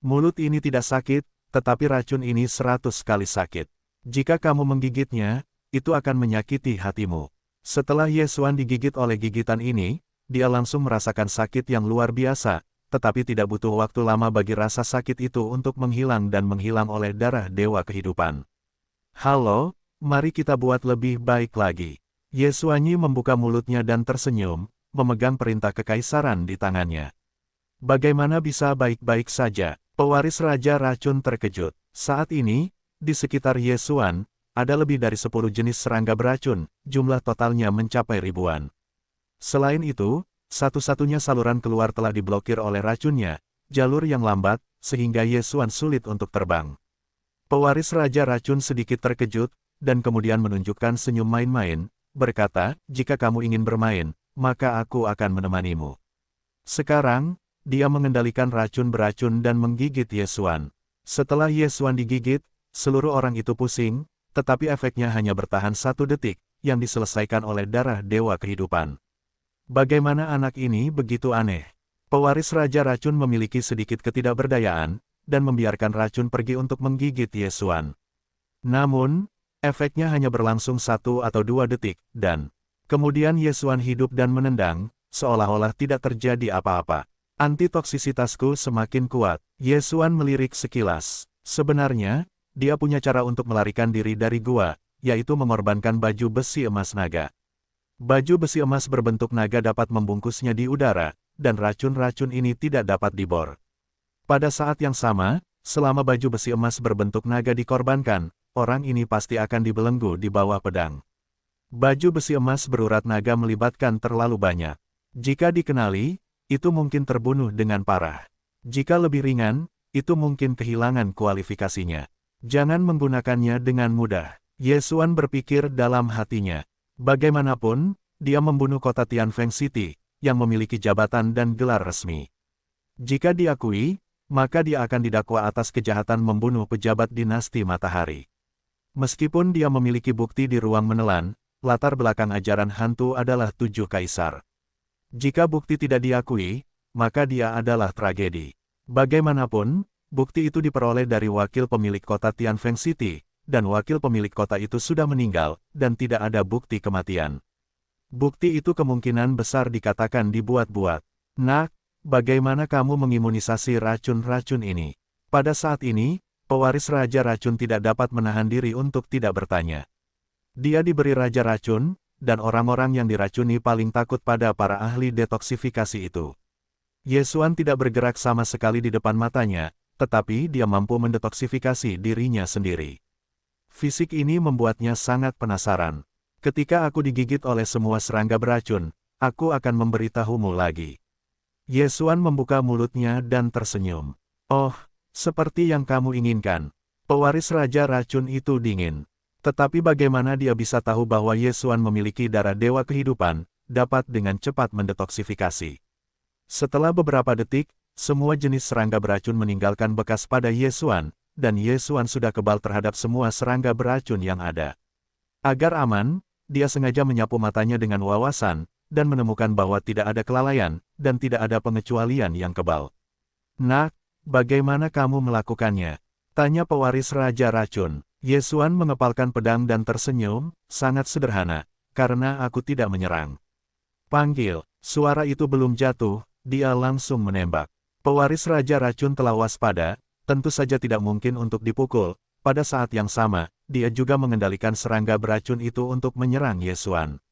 Mulut ini tidak sakit, tetapi racun ini 100 kali sakit. Jika kamu menggigitnya, itu akan menyakiti hatimu. Setelah Yesuan digigit oleh gigitan ini, dia langsung merasakan sakit yang luar biasa, tetapi tidak butuh waktu lama bagi rasa sakit itu untuk menghilang dan menghilang oleh darah Dewa Kehidupan. "Halo, mari kita buat lebih baik lagi." Yesuanyi membuka mulutnya dan tersenyum, memegang perintah kekaisaran di tangannya. Bagaimana bisa baik-baik saja? Pewaris Raja Racun terkejut. Saat ini, di sekitar Yesuan, ada lebih dari 10 jenis serangga beracun, jumlah totalnya mencapai ribuan. Selain itu, satu-satunya saluran keluar telah diblokir oleh racunnya, jalur yang lambat, sehingga Yesuan sulit untuk terbang. Pewaris Raja Racun sedikit terkejut, dan kemudian menunjukkan senyum main-main, berkata, "Jika kamu ingin bermain, maka aku akan menemanimu." Sekarang, dia mengendalikan racun beracun dan menggigit Yesuan. Setelah Yesuan digigit, seluruh orang itu pusing, tetapi efeknya hanya bertahan 1 detik, yang diselesaikan oleh darah Dewa Kehidupan. Bagaimana anak ini begitu aneh? Pewaris Raja Racun memiliki sedikit ketidakberdayaan, dan membiarkan racun pergi untuk menggigit Yesuan. Namun, efeknya hanya berlangsung 1 atau 2 detik, dan kemudian Yesuan hidup dan menendang, seolah-olah tidak terjadi apa-apa. "Antitoksisitasku semakin kuat." Yesuan melirik sekilas. Sebenarnya, dia punya cara untuk melarikan diri dari gua, yaitu mengorbankan baju besi emas naga. Baju besi emas berbentuk naga dapat membungkusnya di udara, dan racun-racun ini tidak dapat dibor. Pada saat yang sama, selama baju besi emas berbentuk naga dikorbankan, orang ini pasti akan dibelenggu di bawah pedang. Baju besi emas berurat naga melibatkan terlalu banyak. Jika dikenali, itu mungkin terbunuh dengan parah. Jika lebih ringan, itu mungkin kehilangan kualifikasinya. Jangan menggunakannya dengan mudah. Yesuan berpikir dalam hatinya. Bagaimanapun, dia membunuh kota Tianfeng City, yang memiliki jabatan dan gelar resmi. Jika diakui, maka dia akan didakwa atas kejahatan membunuh pejabat dinasti Matahari. Meskipun dia memiliki bukti di ruang menelan, latar belakang ajaran hantu adalah 7 kaisar. Jika bukti tidak diakui, maka dia adalah tragedi. Bagaimanapun, bukti itu diperoleh dari wakil pemilik kota Tianfeng City, dan wakil pemilik kota itu sudah meninggal, dan tidak ada bukti kematian. Bukti itu kemungkinan besar dikatakan dibuat-buat. "Nak, bagaimana kamu mengimunisasi racun-racun ini?" Pada saat ini, pewaris Raja Racun tidak dapat menahan diri untuk tidak bertanya. Dia diberi Raja Racun, dan orang-orang yang diracuni paling takut pada para ahli detoksifikasi itu. Yesuan tidak bergerak sama sekali di depan matanya, tetapi dia mampu mendetoksifikasi dirinya sendiri. Fisik ini membuatnya sangat penasaran. "Ketika aku digigit oleh semua serangga beracun, aku akan memberitahumu lagi." Yesuan membuka mulutnya dan tersenyum. "Oh, seperti yang kamu inginkan." Pewaris Raja Racun itu dingin. Tetapi bagaimana dia bisa tahu bahwa Yesuan memiliki darah Dewa Kehidupan, dapat dengan cepat mendetoksifikasi. Setelah beberapa detik, semua jenis serangga beracun meninggalkan bekas pada Yesuan, dan Yesuan sudah kebal terhadap semua serangga beracun yang ada. Agar aman, dia sengaja menyapu matanya dengan wawasan, dan menemukan bahwa tidak ada kelalaian, dan tidak ada pengecualian yang kebal. "Nak, bagaimana kamu melakukannya?" tanya pewaris Raja Racun. Yesuan mengepalkan pedang dan tersenyum, "Sangat sederhana. karena aku tidak menyerang. Panggil, suara itu belum jatuh, dia langsung menembak. Pewaris Raja Racun telah waspada, tentu saja tidak mungkin untuk dipukul. Pada saat yang sama, dia juga mengendalikan serangga beracun itu untuk menyerang Yesuan.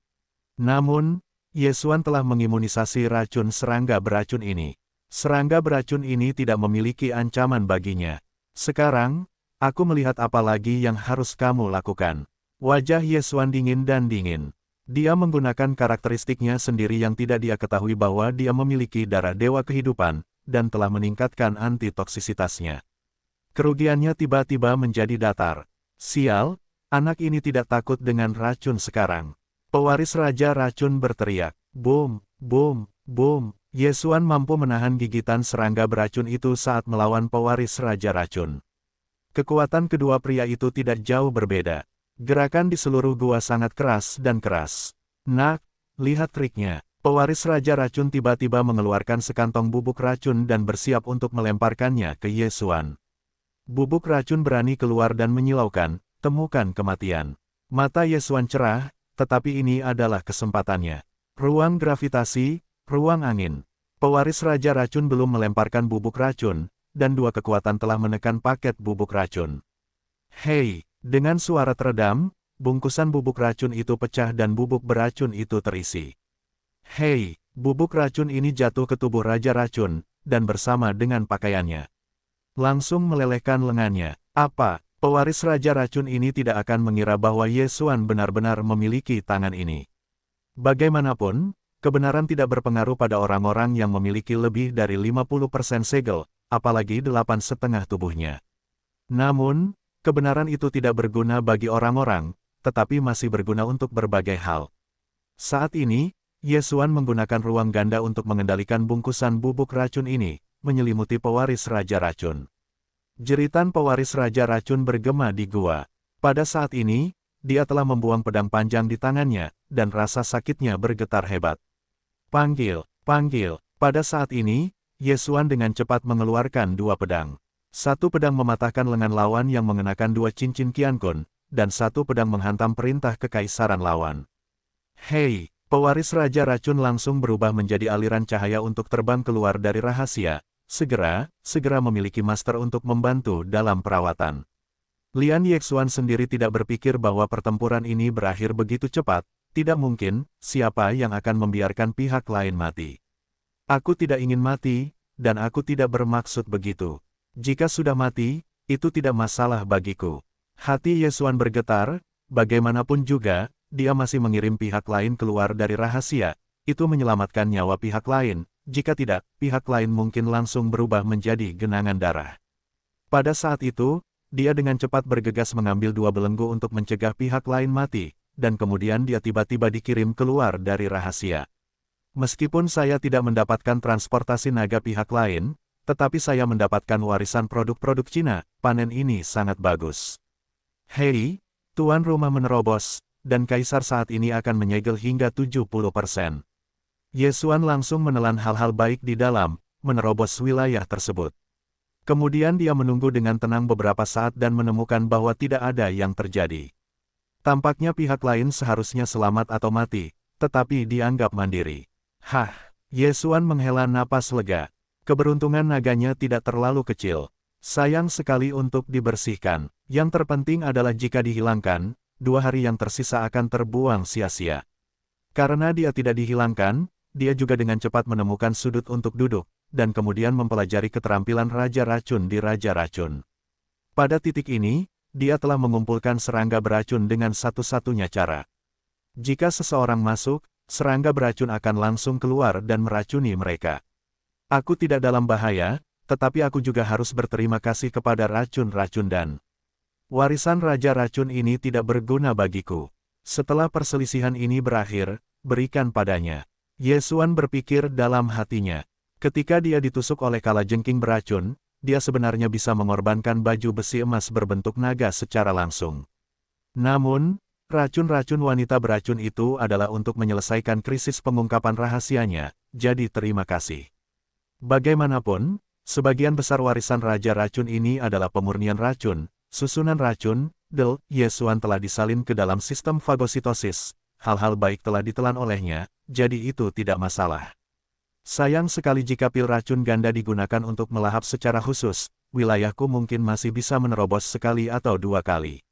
Namun, Yesuan telah mengimunisasi racun serangga beracun ini. Serangga beracun ini tidak memiliki ancaman baginya. Sekarang, aku melihat apa lagi yang harus kamu lakukan. Wajah Yesuan dingin dan dingin. Dia menggunakan karakteristiknya sendiri yang tidak dia ketahui bahwa dia memiliki darah dewa kehidupan, dan telah meningkatkan antitoksisitasnya. Kerugiannya tiba-tiba menjadi datar. Sial, anak ini tidak takut dengan racun sekarang. Pewaris Raja Racun berteriak, boom, boom, boom. Yesuan mampu menahan gigitan serangga beracun itu saat melawan pewaris Raja Racun. Kekuatan kedua pria itu tidak jauh berbeda. Gerakan di seluruh gua sangat keras dan keras. Nak, lihat triknya. Pewaris Raja Racun tiba-tiba mengeluarkan sekantong bubuk racun dan bersiap untuk melemparkannya ke Yesuan. Bubuk racun berani keluar dan menyilaukan, temukan kematian. Mata Yesuan cerah, tetapi ini adalah kesempatannya. Ruang gravitasi, ruang angin. Pewaris Raja Racun belum melemparkan bubuk racun, dan dua kekuatan telah menekan paket bubuk racun. Hei! Dengan suara teredam, bungkusan bubuk racun itu pecah dan bubuk beracun itu terisi. Hei, bubuk racun ini jatuh ke tubuh Raja Racun, dan bersama dengan pakaiannya. Langsung melelehkan lengannya. Apa, pewaris Raja Racun ini tidak akan mengira bahwa Yesuan benar-benar memiliki tangan ini. Bagaimanapun, kebenaran tidak berpengaruh pada orang-orang yang memiliki lebih dari 50% segel, apalagi 8,5 tubuhnya. Namun, kebenaran itu tidak berguna bagi orang-orang, tetapi masih berguna untuk berbagai hal. Saat ini, Yesuan menggunakan ruang ganda untuk mengendalikan bungkusan bubuk racun ini, menyelimuti pewaris Raja Racun. Jeritan pewaris Raja Racun bergema di gua. Pada saat ini, dia telah membuang pedang panjang di tangannya, dan rasa sakitnya bergetar hebat. Panggil, panggil. Pada saat ini, Yesuan dengan cepat mengeluarkan dua pedang. Satu pedang mematahkan lengan lawan yang mengenakan dua cincin Qiankun, dan satu pedang menghantam perintah kekaisaran lawan. Hei, pewaris Raja Racun langsung berubah menjadi aliran cahaya untuk terbang keluar dari rahasia, segera memiliki master untuk membantu dalam perawatan. Lian Yexuan sendiri tidak berpikir bahwa pertempuran ini berakhir begitu cepat, tidak mungkin, siapa yang akan membiarkan pihak lain mati. Aku tidak ingin mati, dan aku tidak bermaksud begitu. Jika sudah mati, itu tidak masalah bagiku. Hati Yesuan bergetar, bagaimanapun juga, dia masih mengirim pihak lain keluar dari rahasia, itu menyelamatkan nyawa pihak lain, jika tidak, pihak lain mungkin langsung berubah menjadi genangan darah. Pada saat itu, dia dengan cepat bergegas mengambil dua belenggu untuk mencegah pihak lain mati, dan kemudian dia tiba-tiba dikirim keluar dari rahasia. Meskipun saya tidak mendapatkan transportasi naga pihak lain, tetapi saya mendapatkan warisan produk-produk Cina, panen ini sangat bagus. Hei, tuan rumah menerobos, dan kaisar saat ini akan menyegel hingga 70%. Yesuan langsung menelan hal-hal baik di dalam, menerobos wilayah tersebut. Kemudian dia menunggu dengan tenang beberapa saat dan menemukan bahwa tidak ada yang terjadi. Tampaknya pihak lain seharusnya selamat atau mati, tetapi dianggap mandiri. Hah, Yesuan menghela napas lega. Keberuntungan naganya tidak terlalu kecil. Sayang sekali untuk dibersihkan. Yang terpenting adalah jika dihilangkan, 2 hari yang tersisa akan terbuang sia-sia. Karena dia tidak dihilangkan, dia juga dengan cepat menemukan sudut untuk duduk, dan kemudian mempelajari keterampilan Raja Racun di Raja Racun. Pada titik ini, dia telah mengumpulkan serangga beracun dengan satu-satunya cara. Jika seseorang masuk, serangga beracun akan langsung keluar dan meracuni mereka. Aku tidak dalam bahaya, tetapi aku juga harus berterima kasih kepada racun-racun dan warisan Raja Racun ini tidak berguna bagiku. Setelah perselisihan ini berakhir, berikan padanya. Yesuan berpikir dalam hatinya. Ketika dia ditusuk oleh kalajengking beracun, dia sebenarnya bisa mengorbankan baju besi emas berbentuk naga secara langsung. Namun, racun-racun wanita beracun itu adalah untuk menyelesaikan krisis pengungkapan rahasianya, jadi terima kasih. Bagaimanapun, sebagian besar warisan Raja Racun ini adalah pemurnian racun, susunan racun, Yesuan telah disalin ke dalam sistem fagositosis, hal-hal baik telah ditelan olehnya, jadi itu tidak masalah. Sayang sekali jika pil racun ganda digunakan untuk melahap secara khusus, wilayahku mungkin masih bisa menerobos sekali atau dua kali.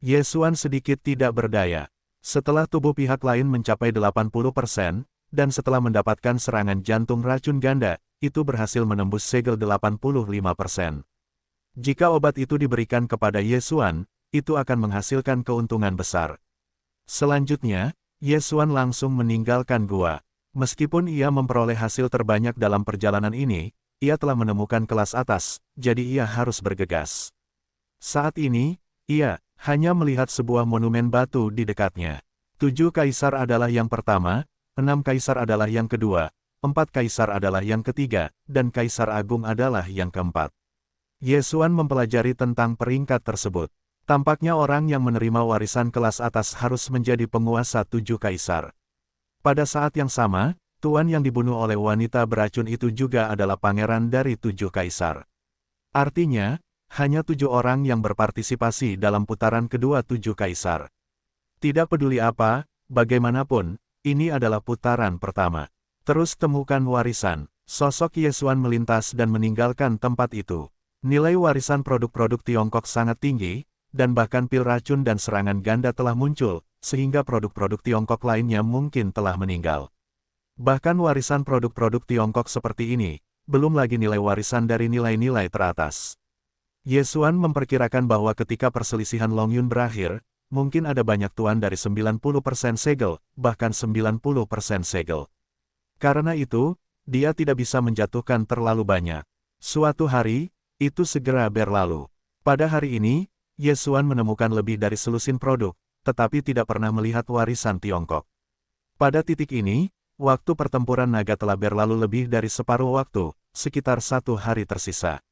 Ye Xuan sedikit tidak berdaya. Setelah tubuh pihak lain mencapai 80%, dan setelah mendapatkan serangan jantung racun ganda, itu berhasil menembus segel 85%. Jika obat itu diberikan kepada Ye Xuan, itu akan menghasilkan keuntungan besar. Selanjutnya, Ye Xuan langsung meninggalkan gua. Meskipun ia memperoleh hasil terbanyak dalam perjalanan ini, ia telah menemukan kelas atas, jadi ia harus bergegas. Saat ini, ia hanya melihat sebuah monumen batu di dekatnya. 7 kaisar adalah yang pertama, 6 kaisar adalah yang kedua, 4 kaisar adalah yang ketiga, dan kaisar agung adalah yang keempat. Ye Xuan mempelajari tentang peringkat tersebut. Tampaknya orang yang menerima warisan kelas atas harus menjadi penguasa 7 kaisar. Pada saat yang sama, tuan yang dibunuh oleh wanita beracun itu juga adalah pangeran dari 7 kaisar. Artinya, hanya 7 orang yang berpartisipasi dalam putaran kedua 7 kaisar. Tidak peduli apa, bagaimanapun, ini adalah putaran pertama. Terus temukan warisan. Sosok Ye Xuan melintas dan meninggalkan tempat itu. Nilai warisan produk-produk Tiongkok sangat tinggi, dan bahkan pil racun dan serangan ganda telah muncul, sehingga produk-produk Tiongkok lainnya mungkin telah meninggal. Bahkan warisan produk-produk Tiongkok seperti ini, belum lagi nilai warisan dari nilai-nilai teratas. Ye Xuan memperkirakan bahwa ketika perselisihan Long Yun berakhir, mungkin ada banyak tuan dari 90% segel, bahkan 90% segel. Karena itu, dia tidak bisa menjatuhkan terlalu banyak. Suatu hari, itu segera berlalu. Pada hari ini, Ye Xuan menemukan lebih dari selusin produk, tetapi tidak pernah melihat warisan Tiongkok. Pada titik ini, waktu pertempuran naga telah berlalu lebih dari separuh waktu, sekitar 1 hari tersisa.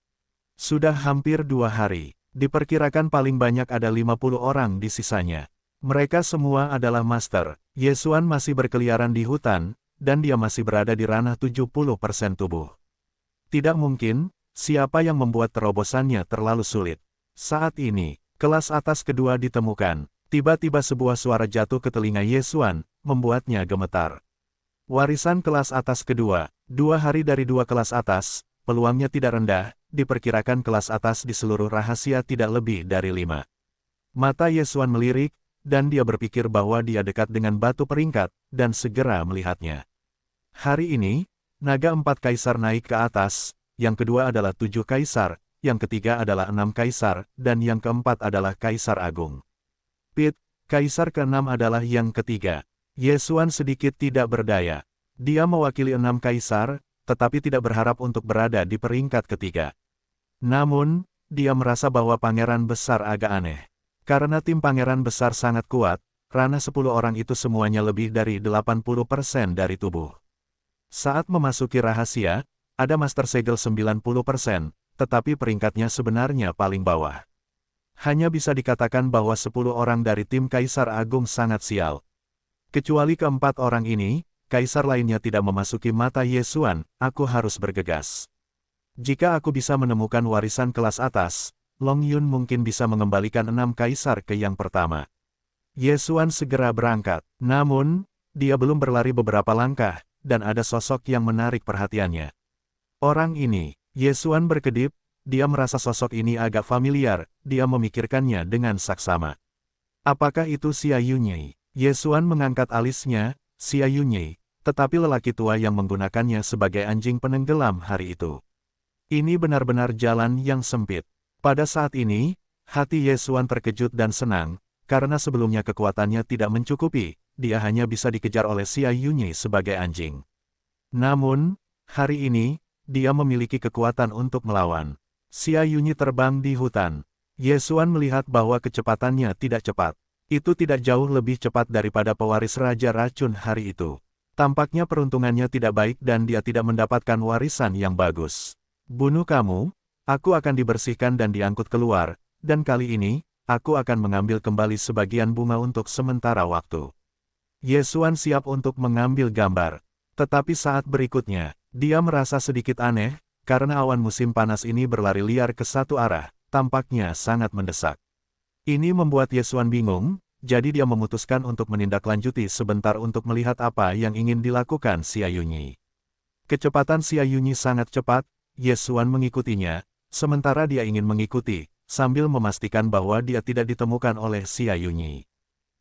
Sudah hampir 2 hari, diperkirakan paling banyak ada 50 orang di sisanya. Mereka semua adalah master. Ye Xuan masih berkeliaran di hutan, dan dia masih berada di ranah 70% tubuh. Tidak mungkin, siapa yang membuat terobosannya terlalu sulit. Saat ini, kelas atas kedua ditemukan. Tiba-tiba sebuah suara jatuh ke telinga Ye Xuan, membuatnya gemetar. Warisan kelas atas kedua, 2 hari dari 2 kelas atas, peluangnya tidak rendah, diperkirakan kelas atas di seluruh rahasia tidak lebih dari 5. Mata Ye Xuan melirik, dan dia berpikir bahwa dia dekat dengan batu peringkat, dan segera melihatnya. Hari ini, naga 4 kaisar naik ke atas, yang kedua adalah 7 kaisar, yang ketiga adalah 6 kaisar, dan yang keempat adalah kaisar agung. Pit, kaisar ke-6 adalah yang ketiga. Ye Xuan sedikit tidak berdaya. Dia mewakili 6 kaisar, tetapi tidak berharap untuk berada di peringkat ketiga. Namun, dia merasa bahwa pangeran besar agak aneh. Karena tim pangeran besar sangat kuat, ranah 10 orang itu semuanya lebih dari 80% dari tubuh. Saat memasuki rahasia, ada master segel 90%, tetapi peringkatnya sebenarnya paling bawah. Hanya bisa dikatakan bahwa 10 orang dari tim Kaisar Agung sangat sial. Kecuali keempat orang ini, kaisar lainnya tidak memasuki mata Ye Xuan, aku harus bergegas. Jika aku bisa menemukan warisan kelas atas, Long Yun mungkin bisa mengembalikan 6 kaisar ke yang pertama. Ye Xuan segera berangkat, namun, dia belum berlari beberapa langkah, dan ada sosok yang menarik perhatiannya. Orang ini, Ye Xuan berkedip, dia merasa sosok ini agak familiar, dia memikirkannya dengan saksama. Apakah itu Xia Yunyei? Ye Xuan mengangkat alisnya, Xia Yunyei, tetapi lelaki tua yang menggunakannya sebagai anjing penenggelam hari itu. Ini benar-benar jalan yang sempit. Pada saat ini, hati Ye Xuan terkejut dan senang, karena sebelumnya kekuatannya tidak mencukupi, dia hanya bisa dikejar oleh Xia Yunyei sebagai anjing. Namun, hari ini, dia memiliki kekuatan untuk melawan. Xia Yunyei terbang di hutan. Ye Xuan melihat bahwa kecepatannya tidak cepat. Itu tidak jauh lebih cepat daripada pewaris Raja Racun hari itu. Tampaknya peruntungannya tidak baik dan dia tidak mendapatkan warisan yang bagus. Bunuh kamu, aku akan dibersihkan dan diangkut keluar, dan kali ini, aku akan mengambil kembali sebagian bunga untuk sementara waktu. Ye Xuan siap untuk mengambil gambar. Tetapi saat berikutnya, dia merasa sedikit aneh, karena awan musim panas ini berlari liar ke satu arah, tampaknya sangat mendesak. Ini membuat Ye Xuan bingung, jadi dia memutuskan untuk menindaklanjuti sebentar untuk melihat apa yang ingin dilakukan Xia Yunyi. Kecepatan Xia Yunyi sangat cepat, Ye Xuan mengikutinya, sementara dia ingin mengikuti, sambil memastikan bahwa dia tidak ditemukan oleh Xia Yunyi.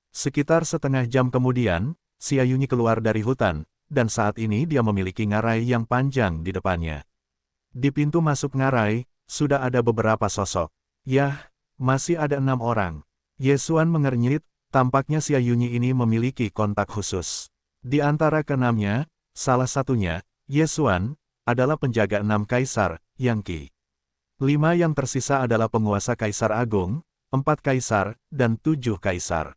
Sekitar setengah jam kemudian, Xia Yunyi keluar dari hutan, dan saat ini dia memiliki ngarai yang panjang di depannya. Di pintu masuk ngarai, sudah ada beberapa sosok. Yah, masih ada 6 orang. Ye Xuan mengernyit, tampaknya Xia Yunyi ini memiliki kontak khusus. Di antara keenamnya, salah satunya, Ye Xuan, adalah penjaga 6 kaisar, Yang Qi. 5 yang tersisa adalah penguasa kaisar agung, 4 kaisar, dan 7 kaisar.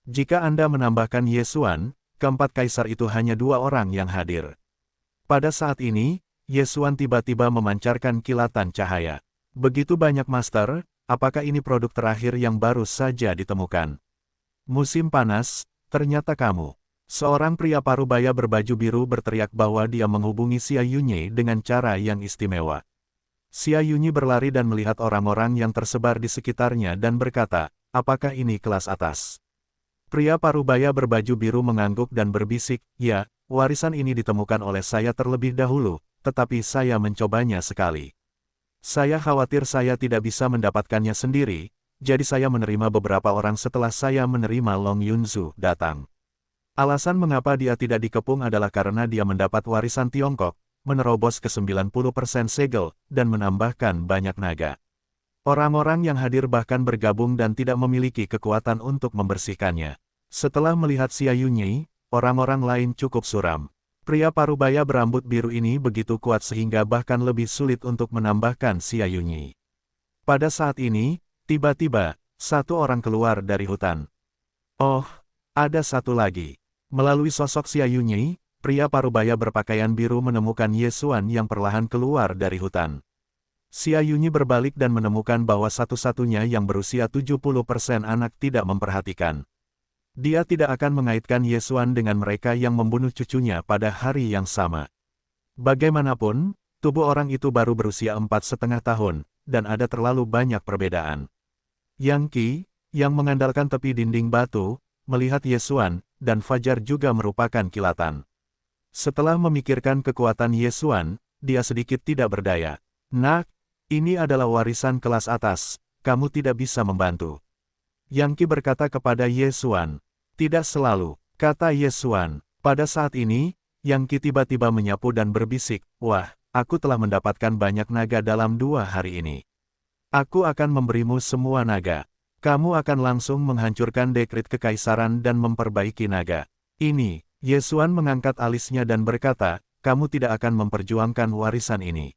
Jika Anda menambahkan Ye Xuan, keempat kaisar itu hanya 2 orang yang hadir. Pada saat ini, Ye Xuan tiba-tiba memancarkan kilatan cahaya. Begitu banyak master, apakah ini produk terakhir yang baru saja ditemukan? Musim panas, ternyata kamu. Seorang pria parubaya berbaju biru berteriak bahwa dia menghubungi Xia Yunyi dengan cara yang istimewa. Xia Yunyi berlari dan melihat orang-orang yang tersebar di sekitarnya dan berkata, apakah ini kelas atas? Pria parubaya berbaju biru mengangguk dan berbisik, ya, warisan ini ditemukan oleh saya terlebih dahulu, tetapi saya mencobanya sekali. Saya khawatir saya tidak bisa mendapatkannya sendiri, jadi saya menerima beberapa orang setelah saya menerima Long Yunzu datang. Alasan mengapa dia tidak dikepung adalah karena dia mendapat warisan Tiongkok, menerobos ke 90% segel, dan menambahkan banyak naga. Orang-orang yang hadir bahkan bergabung dan tidak memiliki kekuatan untuk membersihkannya. Setelah melihat Xia Yunyi, orang-orang lain cukup suram. Pria parubaya berambut biru ini begitu kuat sehingga bahkan lebih sulit untuk menambahkan Xia Yunyi. Pada saat ini, tiba-tiba, satu orang keluar dari hutan. Oh, ada satu lagi. Melalui sosok Xia Yunyi, pria parubaya berpakaian biru menemukan Ye Xuan yang perlahan keluar dari hutan. Xia Yunyi berbalik dan menemukan bahwa satu-satunya yang berusia 70% anak tidak memperhatikan. Dia tidak akan mengaitkan Ye Xuan dengan mereka yang membunuh cucunya pada hari yang sama. Bagaimanapun, tubuh orang itu baru berusia 4,5 tahun, dan ada terlalu banyak perbedaan. Yang Qi, yang mengandalkan tepi dinding batu, melihat Ye Xuan, dan Fajar juga merupakan kilatan. Setelah memikirkan kekuatan Ye Xuan, dia sedikit tidak berdaya. Nak, ini adalah warisan kelas atas, kamu tidak bisa membantu. Yang Qi berkata kepada Ye Xuan. Tidak selalu, kata Ye Xuan. Pada saat ini, Yang Qi tiba-tiba menyapu dan berbisik, wah, aku telah mendapatkan banyak naga dalam 2 hari ini. Aku akan memberimu semua naga. Kamu akan langsung menghancurkan dekrit kekaisaran dan memperbaiki naga. Ini, Ye Xuan mengangkat alisnya dan berkata, kamu tidak akan memperjuangkan warisan ini.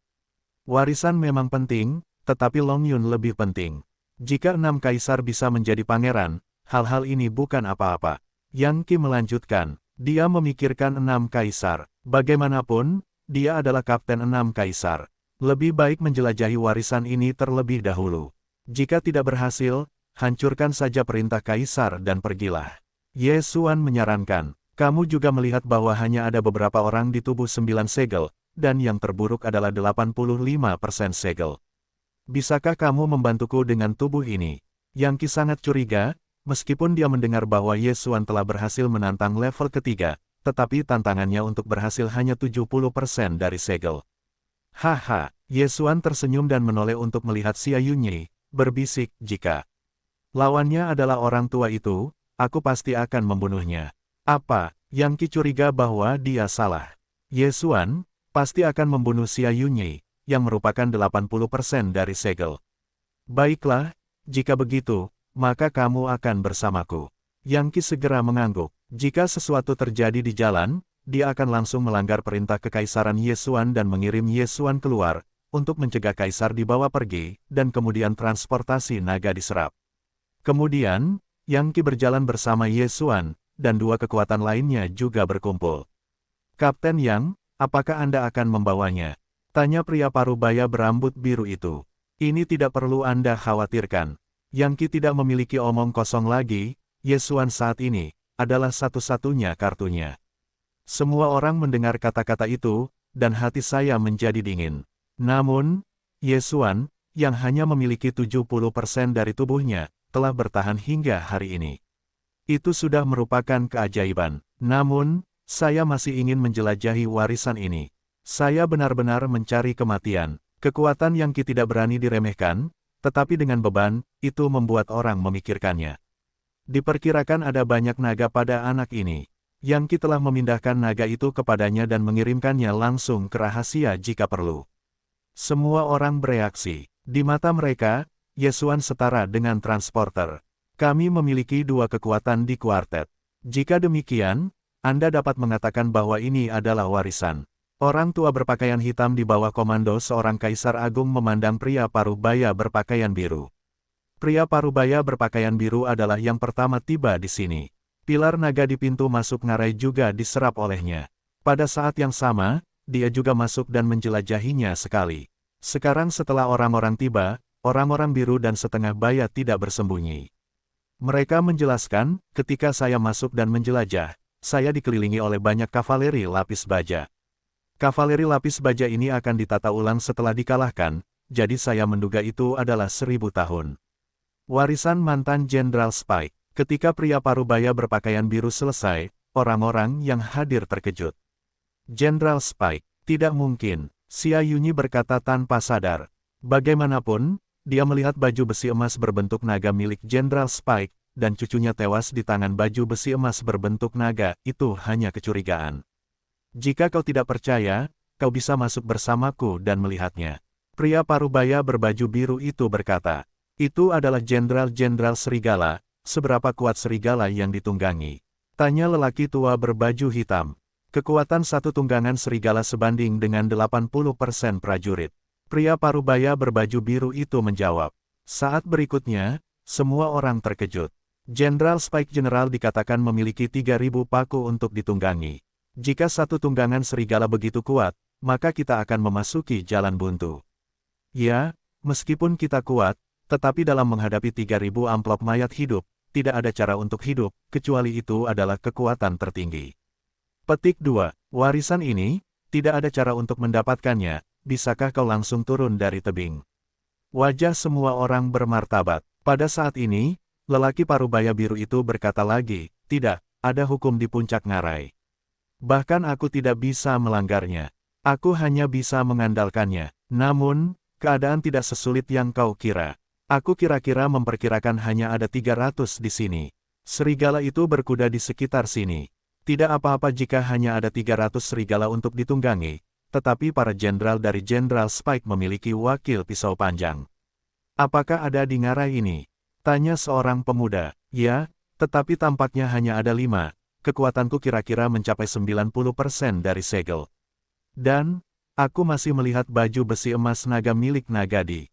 Warisan memang penting, tetapi Long Yun lebih penting. Jika 6 kaisar bisa menjadi pangeran, hal-hal ini bukan apa-apa. Yang Qi melanjutkan, dia memikirkan 6 kaisar. Bagaimanapun, dia adalah kapten 6 kaisar. Lebih baik menjelajahi warisan ini terlebih dahulu. Jika tidak berhasil, hancurkan saja perintah kaisar dan pergilah. Ye Xuan menyarankan, kamu juga melihat bahwa hanya ada beberapa orang di tubuh 9 segel, dan yang terburuk adalah 85% segel. Bisakah kamu membantuku dengan tubuh ini? Yang Qi sangat curiga, meskipun dia mendengar bahwa Ye Xuan telah berhasil menantang level ketiga, tetapi tantangannya untuk berhasil hanya 70% dari segel. Haha, Ye Xuan tersenyum dan menoleh untuk melihat Xia Yunyi, berbisik, jika lawannya adalah orang tua itu, aku pasti akan membunuhnya. Apa? Yang Qi curiga bahwa dia salah. Ye Xuan pasti akan membunuh Xia Yunyi, yang merupakan 80% dari segel. Baiklah, jika begitu, maka kamu akan bersamaku. Yang Qi segera mengangguk. Jika sesuatu terjadi di jalan, dia akan langsung melanggar perintah kekaisaran Ye Xuan dan mengirim Ye Xuan keluar, untuk mencegah kaisar dibawa pergi, dan kemudian transportasi naga diserap. Kemudian, Yang Qi berjalan bersama Ye Xuan, dan 2 kekuatan lainnya juga berkumpul. Kapten Yang, apakah Anda akan membawanya? Tanya pria parubaya berambut biru itu. Ini tidak perlu Anda khawatirkan. Yang Qi tidak memiliki omong kosong lagi, Ye Xuan saat ini, adalah satu-satunya kartunya. Semua orang mendengar kata-kata itu, dan hati saya menjadi dingin. Namun, Ye Xuan, yang hanya memiliki 70% dari tubuhnya, telah bertahan hingga hari ini. Itu sudah merupakan keajaiban. Namun, saya masih ingin menjelajahi warisan ini. Saya benar-benar mencari kematian. Kekuatan yang tidak berani diremehkan, tetapi dengan beban, itu membuat orang memikirkannya. Diperkirakan ada banyak naga pada anak ini. Yang Ki telah memindahkan naga itu kepadanya dan mengirimkannya langsung ke rahasia jika perlu. Semua orang bereaksi. Di mata mereka, Yesuan setara dengan transporter. Kami memiliki dua kekuatan di kuartet. Jika demikian, Anda dapat mengatakan bahwa ini adalah warisan. Orang tua berpakaian hitam di bawah komando seorang kaisar agung memandang pria parubaya berpakaian biru. Pria parubaya berpakaian biru adalah yang pertama tiba di sini. Pilar naga di pintu masuk ngarai juga diserap olehnya. Pada saat yang sama, dia juga masuk dan menjelajahinya sekali. Sekarang setelah orang-orang tiba, orang-orang biru dan setengah baya tidak bersembunyi. Mereka menjelaskan, ketika saya masuk dan menjelajah, saya dikelilingi oleh banyak kavaleri lapis baja. Kavaleri lapis baja ini akan ditata ulang setelah dikalahkan, jadi saya menduga itu adalah 1000 tahun. Warisan mantan Jenderal Spike. Ketika pria parubaya berpakaian biru selesai, orang-orang yang hadir terkejut. Jenderal Spike, tidak mungkin, Xia Yunyi berkata tanpa sadar. Bagaimanapun, dia melihat baju besi emas berbentuk naga milik Jenderal Spike, dan cucunya tewas di tangan baju besi emas berbentuk naga, itu hanya kecurigaan. Jika kau tidak percaya, kau bisa masuk bersamaku dan melihatnya. Pria parubaya berbaju biru itu berkata, itu adalah Jenderal-Jenderal Serigala. Seberapa kuat serigala yang ditunggangi? Tanya lelaki tua berbaju hitam. Kekuatan satu tunggangan serigala sebanding dengan 80% prajurit. Pria parubaya berbaju biru itu menjawab. Saat berikutnya, semua orang terkejut. Jenderal Spike General dikatakan memiliki 3000 paku untuk ditunggangi. Jika satu tunggangan serigala begitu kuat, maka kita akan memasuki jalan buntu. Ya, meskipun kita kuat, tetapi dalam menghadapi 3000 amplop mayat hidup, tidak ada cara untuk hidup, kecuali itu adalah kekuatan tertinggi. Petik 2. Warisan ini, tidak ada cara untuk mendapatkannya, bisakah kau langsung turun dari tebing? Wajah semua orang bermartabat. Pada saat ini, lelaki parubaya biru itu berkata lagi, tidak, ada hukum di puncak ngarai. Bahkan aku tidak bisa melanggarnya. Aku hanya bisa mengandalkannya. Namun, keadaan tidak sesulit yang kau kira. Aku kira-kira memperkirakan hanya ada 300 di sini. Serigala itu berkuda di sekitar sini. Tidak apa-apa jika hanya ada 300 serigala untuk ditunggangi, tetapi para jenderal dari Jenderal Spike memiliki wakil pisau panjang. Apakah ada di ngarai ini? Tanya seorang pemuda. Ya, tetapi tampaknya hanya ada 5. Kekuatanku kira-kira mencapai 90% dari segel. Dan, aku masih melihat baju besi emas naga milik Nagadi.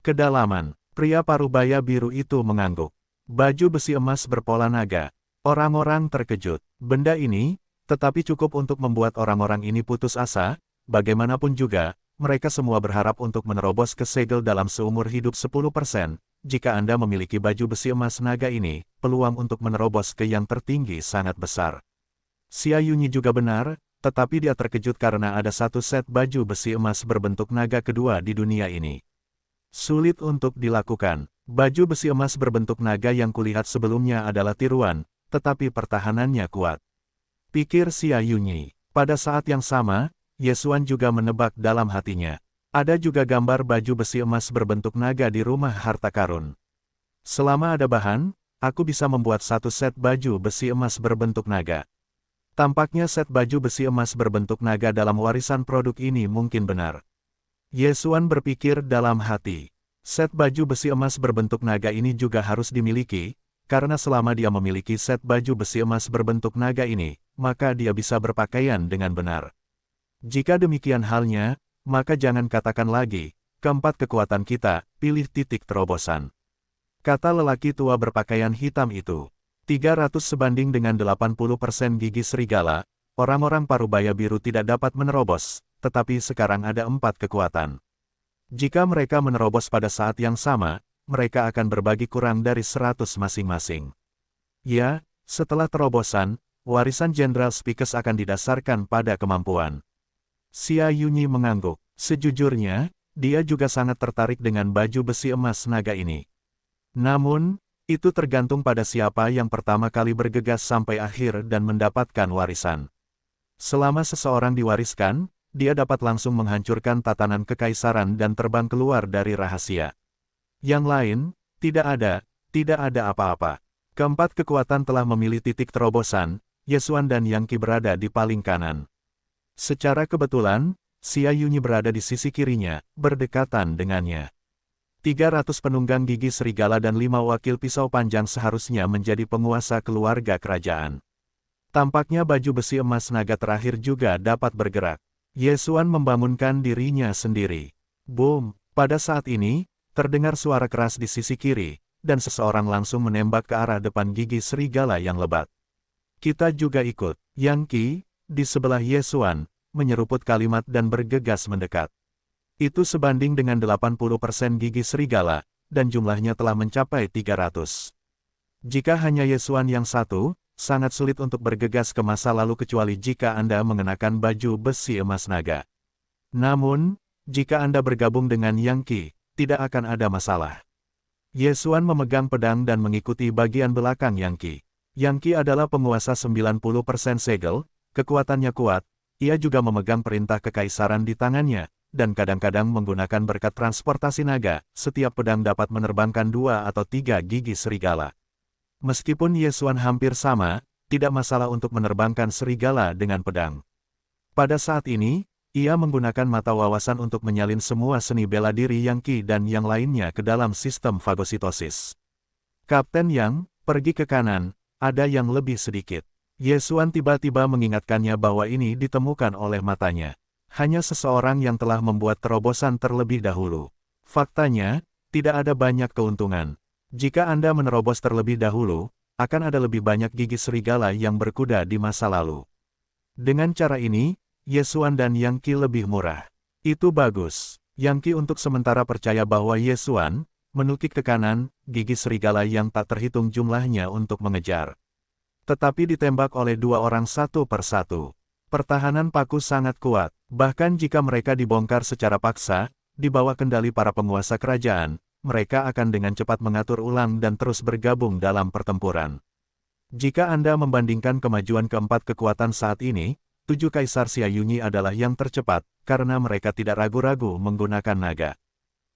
Kedalaman. Pria parubaya biru itu mengangguk. Baju besi emas berpola naga. Orang-orang terkejut. Benda ini, tetapi cukup untuk membuat orang-orang ini putus asa. Bagaimanapun juga, mereka semua berharap untuk menerobos ke segel dalam seumur hidup 10%. Jika Anda memiliki baju besi emas naga ini, peluang untuk menerobos ke yang tertinggi sangat besar. Xia Yunyi juga benar, tetapi dia terkejut karena ada satu set baju besi emas berbentuk naga kedua di dunia ini. Sulit untuk dilakukan. Baju besi emas berbentuk naga yang kulihat sebelumnya adalah tiruan, tetapi pertahanannya kuat. Pikir Xia Yunyi. Pada saat yang sama, Yesuan juga menebak dalam hatinya. Ada juga gambar baju besi emas berbentuk naga di rumah harta karun. Selama ada bahan, aku bisa membuat satu set baju besi emas berbentuk naga. Tampaknya set baju besi emas berbentuk naga dalam warisan produk ini mungkin benar. Yesuan berpikir dalam hati. Set baju besi emas berbentuk naga ini juga harus dimiliki, karena selama dia memiliki set baju besi emas berbentuk naga ini, maka dia bisa berpakaian dengan benar. Jika demikian halnya, maka jangan katakan lagi, keempat kekuatan kita, pilih titik terobosan. Kata lelaki tua berpakaian hitam itu. 300 sebanding dengan 80% gigi serigala, orang-orang parubaya biru tidak dapat menerobos, tetapi sekarang ada 4 kekuatan. Jika mereka menerobos pada saat yang sama, mereka akan berbagi kurang dari 100 masing-masing. Ya, setelah terobosan, warisan Jenderal Spikes akan didasarkan pada kemampuan. Xia Yunyi mengangguk. Sejujurnya, dia juga sangat tertarik dengan baju besi emas naga ini. Namun, Itu tergantung pada siapa yang pertama kali bergegas sampai akhir dan mendapatkan warisan. Selama seseorang diwariskan, dia dapat langsung menghancurkan tatanan kekaisaran dan terbang keluar dari rahasia. Yang lain, tidak ada apa-apa. Keempat kekuatan telah memilih titik terobosan, Yesuan dan Yang Qi berada di paling kanan. Secara kebetulan, Xia Yunyi berada di sisi kirinya, berdekatan dengannya. 300 penunggang gigi serigala dan 5 wakil pisau panjang seharusnya menjadi penguasa keluarga kerajaan. Tampaknya baju besi emas naga terakhir juga dapat bergerak. Yesuan membangunkan dirinya sendiri. Boom! Pada saat ini, terdengar suara keras di sisi kiri, dan seseorang langsung menembak ke arah depan gigi serigala yang lebat. Kita juga ikut. Yang Qi, di sebelah Yesuan, menyeruput kalimat dan bergegas mendekat. Itu sebanding dengan 80% gigi serigala, dan jumlahnya telah mencapai 300. Jika hanya Yesuan yang satu, sangat sulit untuk bergegas ke masa lalu kecuali jika Anda mengenakan baju besi emas naga. Namun, jika Anda bergabung dengan Yang Qi, tidak akan ada masalah. Yesuan memegang pedang dan mengikuti bagian belakang Yang Qi. Yang Qi adalah penguasa 90% segel, kekuatannya kuat, ia juga memegang perintah kekaisaran di tangannya, dan kadang-kadang menggunakan berkat transportasi naga, setiap pedang dapat menerbangkan 2 atau 3 gigi serigala. Meskipun Yesuan hampir sama, tidak masalah untuk menerbangkan serigala dengan pedang. Pada saat ini, ia menggunakan mata wawasan untuk menyalin semua seni bela diri Yang Qi dan yang lainnya ke dalam sistem fagositosis. Kapten Yang, pergi ke kanan, ada yang lebih sedikit. Yesuan tiba-tiba mengingatkannya bahwa ini ditemukan oleh matanya. Hanya seseorang yang telah membuat terobosan terlebih dahulu. Faktanya, tidak ada banyak keuntungan. Jika Anda menerobos terlebih dahulu, akan ada lebih banyak gigi serigala yang berkuda di masa lalu. Dengan cara ini, Yesuan dan Yang Qi lebih murah. Itu bagus. Yang Qi untuk sementara percaya bahwa Yesuan, menukik ke kanan, gigi serigala yang tak terhitung jumlahnya untuk mengejar. Tetapi ditembak oleh 2 orang satu per satu. Pertahanan paku sangat kuat, bahkan jika mereka dibongkar secara paksa, di bawah kendali para penguasa kerajaan, mereka akan dengan cepat mengatur ulang dan terus bergabung dalam pertempuran. Jika Anda membandingkan kemajuan keempat kekuatan saat ini, 7 Kaisar Xia Yunyi adalah yang tercepat, karena mereka tidak ragu-ragu menggunakan naga.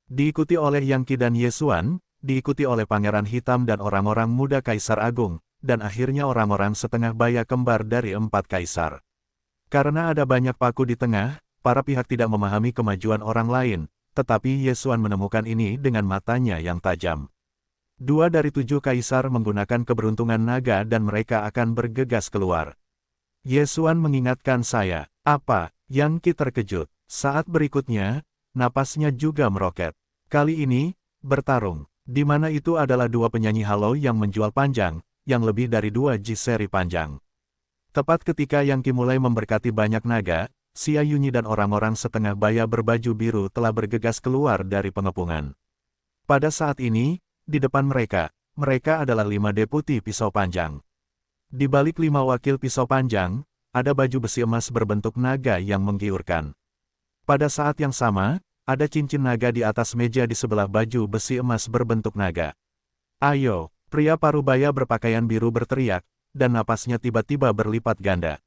Diikuti oleh Yang Qi dan Yesuan, diikuti oleh Pangeran Hitam dan orang-orang muda Kaisar Agung, dan akhirnya orang-orang setengah baya kembar dari 4 kaisar. Karena ada banyak paku di tengah, para pihak tidak memahami kemajuan orang lain, tetapi Yesuan menemukan ini dengan matanya yang tajam. 2 dari 7 kaisar menggunakan keberuntungan naga dan mereka akan bergegas keluar. Yesuan mengingatkan saya, apa? Yang Qi terkejut. Saat berikutnya, napasnya juga meroket. Kali ini, bertarung. Di mana itu adalah 2 penyanyi halau yang menjual panjang, yang lebih dari 2 Ji seri panjang. Tepat ketika Yang Qi mulai memberkati banyak naga, Xia Yunyi dan orang-orang setengah baya berbaju biru telah bergegas keluar dari pengepungan. Pada saat ini, di depan mereka adalah 5 deputi pisau panjang. Di balik 5 wakil pisau panjang, ada baju besi emas berbentuk naga yang menggiurkan. Pada saat yang sama, ada cincin naga di atas meja di sebelah baju besi emas berbentuk naga. Ayo, pria parubaya berpakaian biru berteriak, dan napasnya tiba-tiba berlipat ganda.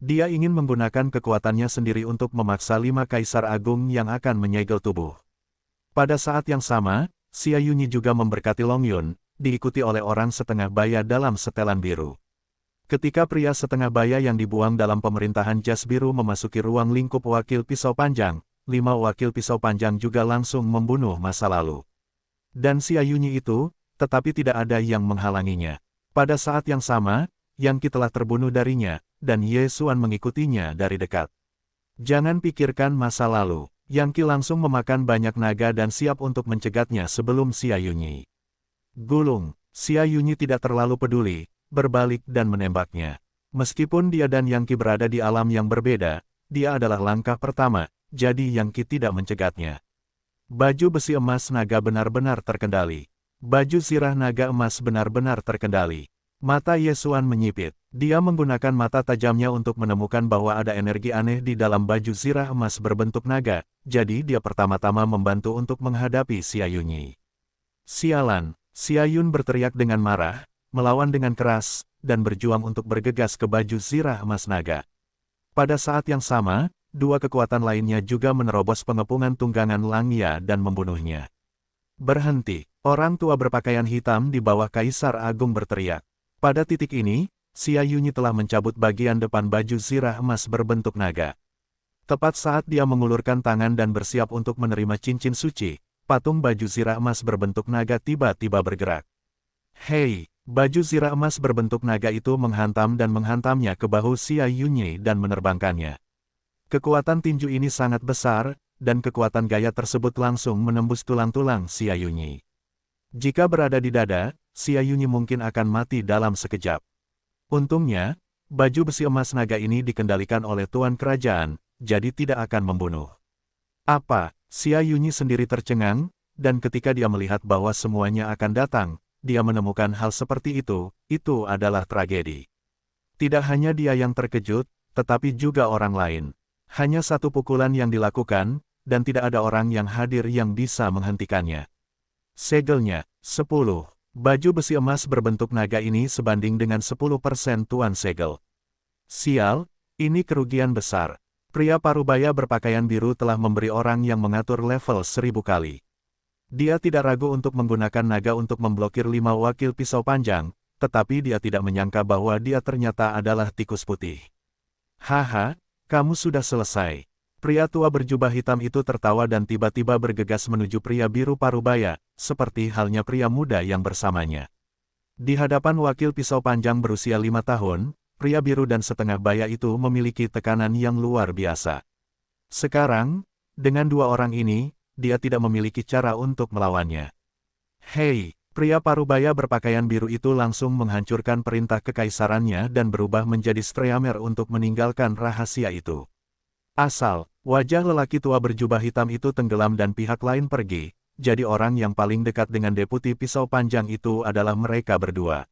Dia ingin menggunakan kekuatannya sendiri untuk memaksa 5 kaisar agung yang akan menyegel tubuh. Pada saat yang sama, Xia Yunyi juga memberkati Long Yun, diikuti oleh orang setengah baya dalam setelan biru. Ketika pria setengah baya yang dibuang dalam pemerintahan jas biru memasuki ruang lingkup wakil pisau panjang, 5 wakil pisau panjang juga langsung membunuh masa lalu. Dan Xia Yunyi itu, tetapi tidak ada yang menghalanginya. Pada saat yang sama, Yang Qi telah terbunuh darinya, dan Yesuan mengikutinya dari dekat. Jangan pikirkan masa lalu. Yang Qi langsung memakan banyak naga dan siap untuk mencegatnya sebelum Xia Yunyi. Gulung, Xia Yunyi tidak terlalu peduli, berbalik dan menembaknya. Meskipun dia dan Yang Qi berada di alam yang berbeda, dia adalah langkah pertama, jadi Yang Qi tidak mencegatnya. Baju besi emas naga benar-benar terkendali. Baju zirah naga emas benar-benar terkendali. Mata Yesuan menyipit. Dia menggunakan mata tajamnya untuk menemukan bahwa ada energi aneh di dalam baju zirah emas berbentuk naga, jadi dia pertama-tama membantu untuk menghadapi Xia Yunyi. Sialan, Xia Yun berteriak dengan marah, melawan dengan keras, dan berjuang untuk bergegas ke baju zirah emas naga. Pada saat yang sama, dua kekuatan lainnya juga menerobos pengepungan tunggangan Langya dan membunuhnya. Berhenti, orang tua berpakaian hitam di bawah Kaisar Agung berteriak. Pada titik ini, Xia Yunyi telah mencabut bagian depan baju zirah emas berbentuk naga. Tepat saat dia mengulurkan tangan dan bersiap untuk menerima cincin suci, patung baju zirah emas berbentuk naga tiba-tiba bergerak. Hei, baju zirah emas berbentuk naga itu menghantam dan menghantamnya ke bahu Xia Yunyi dan menerbangkannya. Kekuatan tinju ini sangat besar, dan kekuatan gaya tersebut langsung menembus tulang-tulang Xia Yunyi. Jika berada di dada, Xia Yunyi mungkin akan mati dalam sekejap. Untungnya, baju besi emas naga ini dikendalikan oleh tuan kerajaan, jadi tidak akan membunuh. Apa? Xia Yunyi sendiri tercengang, dan ketika dia melihat bahwa semuanya akan datang, dia menemukan hal seperti itu adalah tragedi. Tidak hanya dia yang terkejut, tetapi juga orang lain. Hanya satu pukulan yang dilakukan, dan tidak ada orang yang hadir yang bisa menghentikannya. Segelnya, 10. Baju besi emas berbentuk naga ini sebanding dengan 10% tuan segel. Sial, ini kerugian besar. Pria parubaya berpakaian biru telah memberi orang yang mengatur level 1000 kali. Dia tidak ragu untuk menggunakan naga untuk memblokir 5 wakil pisau panjang, tetapi dia tidak menyangka bahwa dia ternyata adalah tikus putih. Haha, kamu sudah selesai. Pria tua berjubah hitam itu tertawa dan tiba-tiba bergegas menuju pria biru parubaya, seperti halnya pria muda yang bersamanya. Di hadapan wakil pisau panjang berusia 5 tahun, pria biru dan setengah baya itu memiliki tekanan yang luar biasa. Sekarang, dengan dua orang ini, dia tidak memiliki cara untuk melawannya. Hei, pria parubaya berpakaian biru itu langsung menghancurkan perintah kekaisarannya dan berubah menjadi Streamer untuk meninggalkan rahasia itu. Asal, wajah lelaki tua berjubah hitam itu tenggelam dan pihak lain pergi, jadi orang yang paling dekat dengan deputi pisau panjang itu adalah mereka berdua.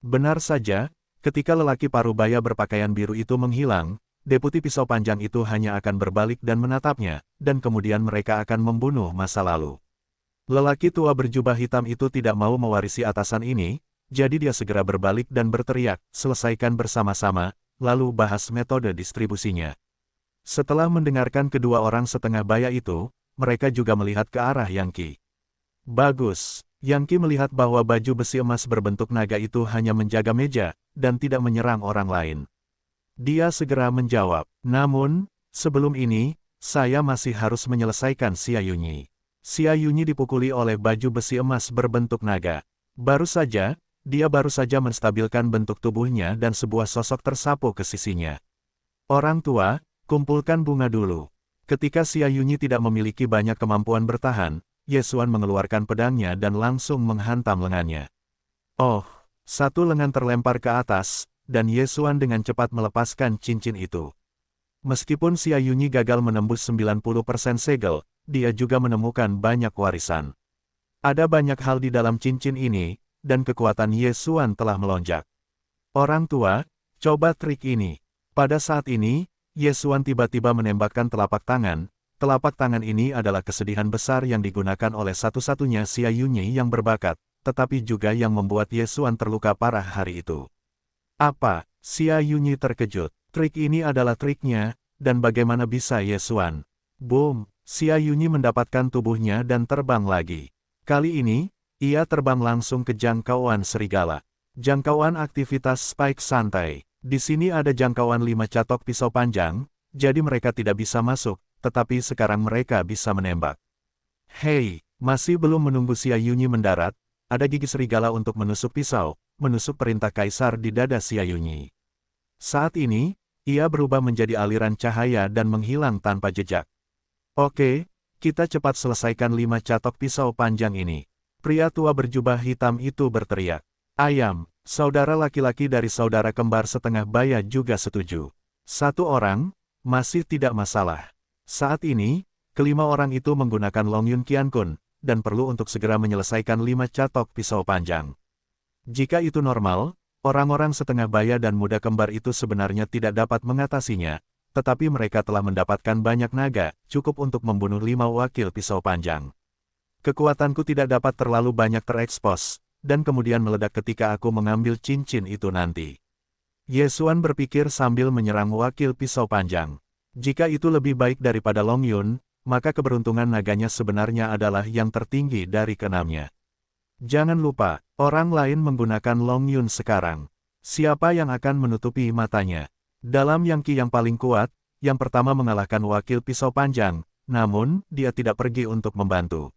Benar saja, ketika lelaki parubaya berpakaian biru itu menghilang, deputi pisau panjang itu hanya akan berbalik dan menatapnya, dan kemudian mereka akan membunuh masa lalu. Lelaki tua berjubah hitam itu tidak mau mewarisi atasan ini, jadi dia segera berbalik dan berteriak, selesaikan bersama-sama, lalu bahas metode distribusinya. Setelah mendengarkan kedua orang setengah baya itu, mereka juga melihat ke arah Yang Qi. Bagus, Yang Qi melihat bahwa baju besi emas berbentuk naga itu hanya menjaga meja, dan tidak menyerang orang lain. Dia segera menjawab, namun, sebelum ini, saya masih harus menyelesaikan Xia Yunyi. Xia Yunyi dipukuli oleh baju besi emas berbentuk naga. Baru saja, dia baru saja menstabilkan bentuk tubuhnya dan sebuah sosok tersapu ke sisinya. Orang tua, kumpulkan bunga dulu. Ketika Xia Yunyi tidak memiliki banyak kemampuan bertahan, Ye Xuan mengeluarkan pedangnya dan langsung menghantam lengannya. Oh, satu lengan terlempar ke atas, dan Ye Xuan dengan cepat melepaskan cincin itu. Meskipun Xia Yunyi gagal menembus 90% segel, dia juga menemukan banyak warisan. Ada banyak hal di dalam cincin ini, dan kekuatan Ye Xuan telah melonjak. Orang tua, coba trik ini. Pada saat ini, Ye Xuan tiba-tiba menembakkan telapak tangan. Telapak tangan ini adalah kesedihan besar yang digunakan oleh satu-satunya Xia Yunyi yang berbakat, tetapi juga yang membuat Ye Xuan terluka parah hari itu. Apa? Xia Yunyi terkejut. Trik ini adalah triknya, dan bagaimana bisa Ye Xuan? Boom! Xia Yunyi mendapatkan tubuhnya dan terbang lagi. Kali ini, ia terbang langsung ke jangkauan serigala. Jangkauan aktivitas Spike santai. Di sini ada jangkauan 5 catok pisau panjang, jadi mereka tidak bisa masuk, tetapi sekarang mereka bisa menembak. Hei, masih belum menunggu Xia Yunyi mendarat, ada gigi serigala untuk menusuk pisau, menusuk perintah kaisar di dada Xia Yunyi. Saat ini, ia berubah menjadi aliran cahaya dan menghilang tanpa jejak. Oke, kita cepat selesaikan 5 catok pisau panjang ini. Pria tua berjubah hitam itu berteriak. Ayam, saudara laki-laki dari saudara kembar setengah baya juga setuju. Satu orang, masih tidak masalah. Saat ini, kelima orang itu menggunakan Longyun Qiankun, dan perlu untuk segera menyelesaikan 5 catok pisau panjang. Jika itu normal, orang-orang setengah baya dan muda kembar itu sebenarnya tidak dapat mengatasinya, tetapi mereka telah mendapatkan banyak naga, cukup untuk membunuh 5 wakil pisau panjang. Kekuatanku tidak dapat terlalu banyak terekspos, dan kemudian meledak ketika aku mengambil cincin itu nanti. Ye Xuan berpikir sambil menyerang wakil pisau panjang. Jika itu lebih baik daripada Long Yun, maka keberuntungan naganya sebenarnya adalah yang tertinggi dari keenamnya. Jangan lupa, orang lain menggunakan Long Yun sekarang. Siapa yang akan menutupi matanya? Dalam Yang Qi yang paling kuat, yang pertama mengalahkan wakil pisau panjang, namun, dia tidak pergi untuk membantu.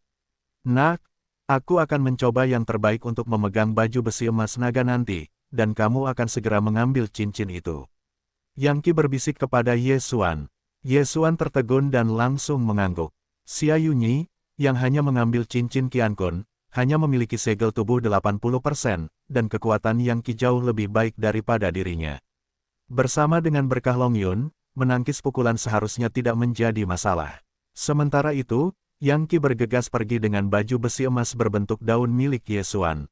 Nak, aku akan mencoba yang terbaik untuk memegang baju besi emas naga nanti, dan kamu akan segera mengambil cincin itu. Yang Qi berbisik kepada Ye Xuan. Ye Xuan tertegun dan langsung mengangguk. Xia Yunyi, yang hanya mengambil cincin Qiankun, hanya memiliki segel tubuh 80%, dan kekuatan Yang Qi jauh lebih baik daripada dirinya. Bersama dengan berkah Long Yun, menangkis pukulan seharusnya tidak menjadi masalah. Sementara itu, Yang Qi bergegas pergi dengan baju besi emas berbentuk daun milik Ye Xuan.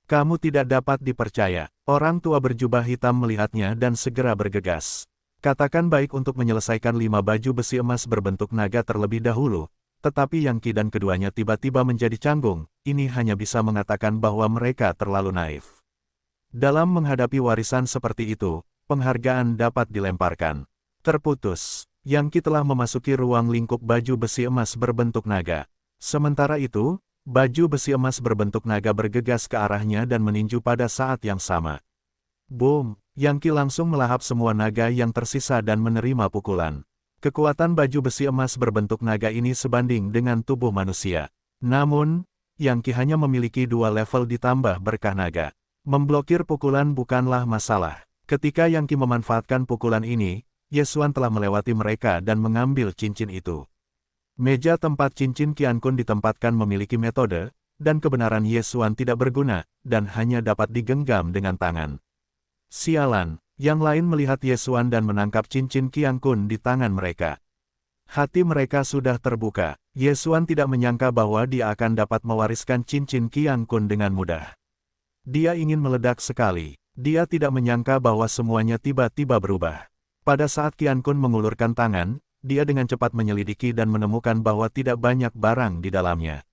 Kamu tidak dapat dipercaya. Orang tua berjubah hitam melihatnya dan segera bergegas. Katakan baik untuk menyelesaikan 5 baju besi emas berbentuk naga terlebih dahulu, tetapi Yang Qi dan keduanya tiba-tiba menjadi canggung, ini hanya bisa mengatakan bahwa mereka terlalu naif. Dalam menghadapi warisan seperti itu, penghargaan dapat dilemparkan. Terputus, Yang Qi telah memasuki ruang lingkup baju besi emas berbentuk naga. Sementara itu, baju besi emas berbentuk naga bergegas ke arahnya dan meninju pada saat yang sama. Boom! Yang Qi langsung melahap semua naga yang tersisa dan menerima pukulan. Kekuatan baju besi emas berbentuk naga ini sebanding dengan tubuh manusia. Namun, Yang Qi hanya memiliki 2 level ditambah berkah naga. Memblokir pukulan bukanlah masalah. Ketika Yang Qi memanfaatkan pukulan ini, Ye Xuan telah melewati mereka dan mengambil cincin itu. Meja tempat cincin Qiankun ditempatkan memiliki metode, dan kebenaran Ye Xuan tidak berguna, dan hanya dapat digenggam dengan tangan. Sialan! Yang lain melihat Ye Xuan dan menangkap cincin Qiankun di tangan mereka. Hati mereka sudah terbuka. Ye Xuan tidak menyangka bahwa dia akan dapat mewariskan cincin Qiankun dengan mudah. Dia ingin meledak sekali. Dia tidak menyangka bahwa semuanya tiba-tiba berubah. Pada saat Qiankun mengulurkan tangan, dia dengan cepat menyelidiki dan menemukan bahwa tidak banyak barang di dalamnya.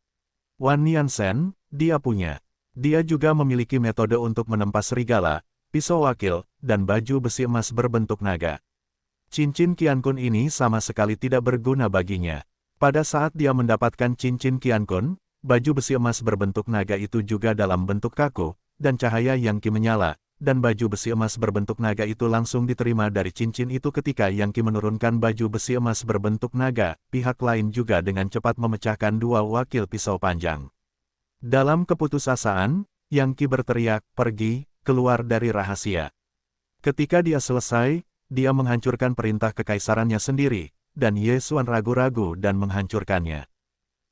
Wan Nianzhen, dia punya. Dia juga memiliki metode untuk menempa serigala, pisau wakil, dan baju besi emas berbentuk naga. Cincin Qiankun ini sama sekali tidak berguna baginya. Pada saat dia mendapatkan cincin Qiankun, baju besi emas berbentuk naga itu juga dalam bentuk kaku, dan cahaya Yang Qi menyala, dan baju besi emas berbentuk naga itu langsung diterima dari cincin itu ketika Yang Qi menurunkan baju besi emas berbentuk naga, pihak lain juga dengan cepat memecahkan 2 wakil pisau panjang. Dalam keputusasaan, Yang Qi berteriak, pergi, keluar dari rahasia. Ketika dia selesai, dia menghancurkan perintah kekaisarannya sendiri, dan Ye Xuan ragu-ragu dan menghancurkannya.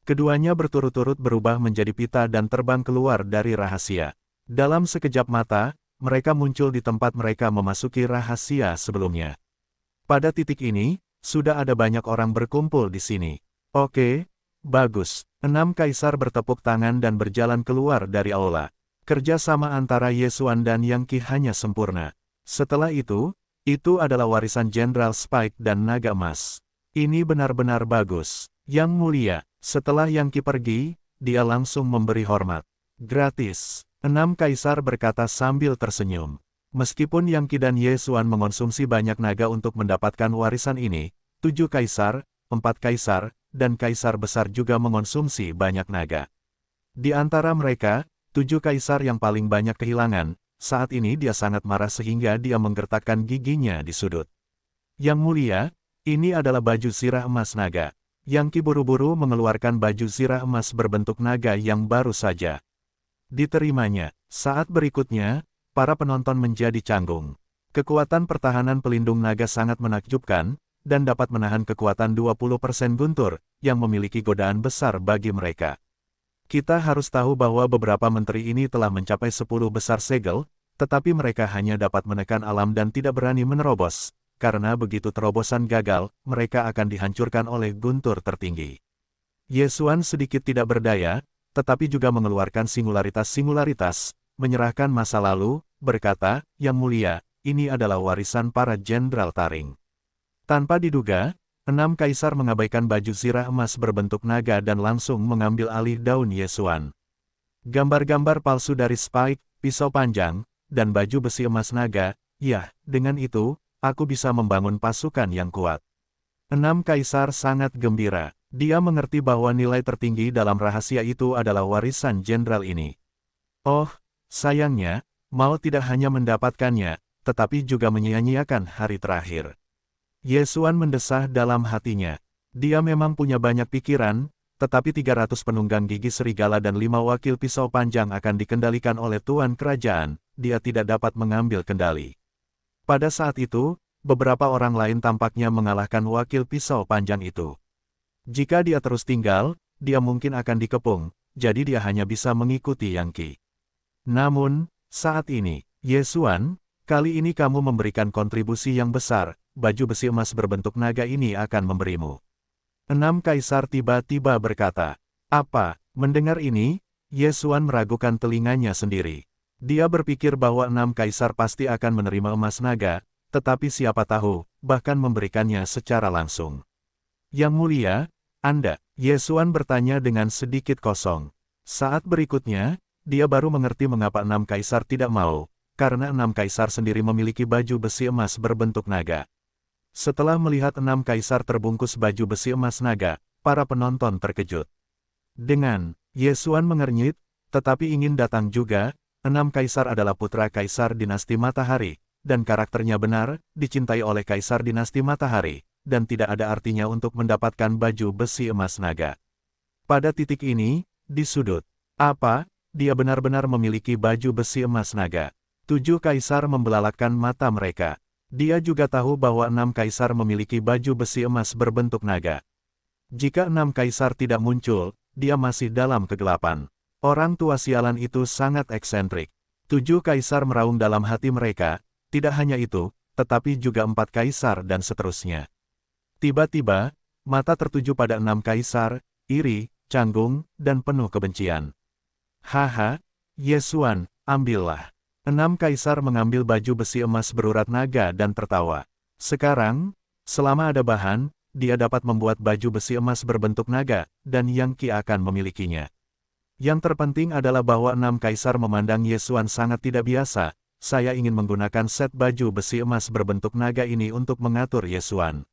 Keduanya berturut-turut berubah menjadi pita dan terbang keluar dari rahasia. Dalam sekejap mata, mereka muncul di tempat mereka memasuki rahasia sebelumnya. Pada titik ini, sudah ada banyak orang berkumpul di sini. Oke, bagus. 6 kaisar bertepuk tangan dan berjalan keluar dari aula. Kerja sama antara Ye Xuan dan Yang Qi hanya sempurna. Setelah itu adalah warisan Jenderal Spike dan Naga Emas. Ini benar-benar bagus. Yang mulia, setelah Yang Qi pergi, dia langsung memberi hormat. Gratis. 6 kaisar berkata sambil tersenyum. Meskipun Yang Qi dan Ye Xuan mengonsumsi banyak naga untuk mendapatkan warisan ini, 7 kaisar, 4 kaisar, dan kaisar besar juga mengonsumsi banyak naga. Di antara mereka, 7 kaisar yang paling banyak kehilangan, saat ini dia sangat marah sehingga dia menggertakkan giginya di sudut. Yang mulia, ini adalah baju zirah emas naga. Yang Qi buru-buru mengeluarkan baju zirah emas berbentuk naga yang baru saja diterimanya. Saat berikutnya, para penonton menjadi canggung. Kekuatan pertahanan pelindung naga sangat menakjubkan, dan dapat menahan kekuatan 20% guntur, yang memiliki godaan besar bagi mereka. Kita harus tahu bahwa beberapa menteri ini telah mencapai 10 besar segel, tetapi mereka hanya dapat menekan alam dan tidak berani menerobos, karena begitu terobosan gagal, mereka akan dihancurkan oleh guntur tertinggi. Ye Xuan sedikit tidak berdaya, tetapi juga mengeluarkan singularitas-singularitas, menyerahkan masa lalu, berkata, Yang mulia, ini adalah warisan para Jenderal Taring. Tanpa diduga, Enam kaisar mengabaikan baju zirah emas berbentuk naga dan langsung mengambil alih daun Yesuan. Gambar-gambar palsu dari Spike, pisau panjang, dan baju besi emas naga, ya, dengan itu, aku bisa membangun pasukan yang kuat. Enam kaisar sangat gembira. Dia mengerti bahwa nilai tertinggi dalam rahasia itu adalah warisan jenderal ini. Oh, sayangnya, Mao tidak hanya mendapatkannya, tetapi juga menyia-nyiakan hari terakhir. Yesuan mendesah dalam hatinya. Dia memang punya banyak pikiran, tetapi 300 penunggang gigi serigala dan 5 wakil pisau panjang akan dikendalikan oleh tuan kerajaan, dia tidak dapat mengambil kendali. Pada saat itu, beberapa orang lain tampaknya mengalahkan wakil pisau panjang itu. Jika dia terus tinggal, dia mungkin akan dikepung, jadi dia hanya bisa mengikuti Yang Qi. Namun, saat ini, Yesuan, kali ini kamu memberikan kontribusi yang besar, baju besi emas berbentuk naga ini akan memberimu. Enam kaisar tiba-tiba berkata, apa? Mendengar ini, Yesuan meragukan telinganya sendiri. Dia berpikir bahwa enam kaisar pasti akan menerima emas naga, tetapi siapa tahu, bahkan memberikannya secara langsung. Yang mulia, Anda, Yesuan bertanya dengan sedikit kosong. Saat berikutnya, dia baru mengerti mengapa enam kaisar tidak mau, karena enam kaisar sendiri memiliki baju besi emas berbentuk naga. Setelah melihat enam kaisar terbungkus baju besi emas naga, para penonton terkejut. Dengan Yesuan mengernyit, tetapi ingin datang juga, enam kaisar adalah putra kaisar dinasti Matahari, dan karakternya benar, dicintai oleh kaisar dinasti Matahari, dan tidak ada artinya untuk mendapatkan baju besi emas naga. Pada titik ini, di sudut, apa, dia benar-benar memiliki baju besi emas naga. 7 kaisar membelalakkan mata mereka. Dia juga tahu bahwa 6 kaisar memiliki baju besi emas berbentuk naga. Jika 6 kaisar tidak muncul, dia masih dalam kegelapan. Orang tua sialan itu sangat eksentrik. 7 kaisar meraung dalam hati mereka, tidak hanya itu, tetapi juga 4 kaisar dan seterusnya. Tiba-tiba, mata tertuju pada 6 kaisar, iri, canggung, dan penuh kebencian. Haha, Yesuan, ambillah. 6 kaisar mengambil baju besi emas berurat naga dan tertawa. Sekarang, selama ada bahan, dia dapat membuat baju besi emas berbentuk naga, dan Yang Qi akan memilikinya. Yang terpenting adalah bahwa 6 kaisar memandang Yesuan sangat tidak biasa. Saya ingin menggunakan set baju besi emas berbentuk naga ini untuk mengatur Yesuan.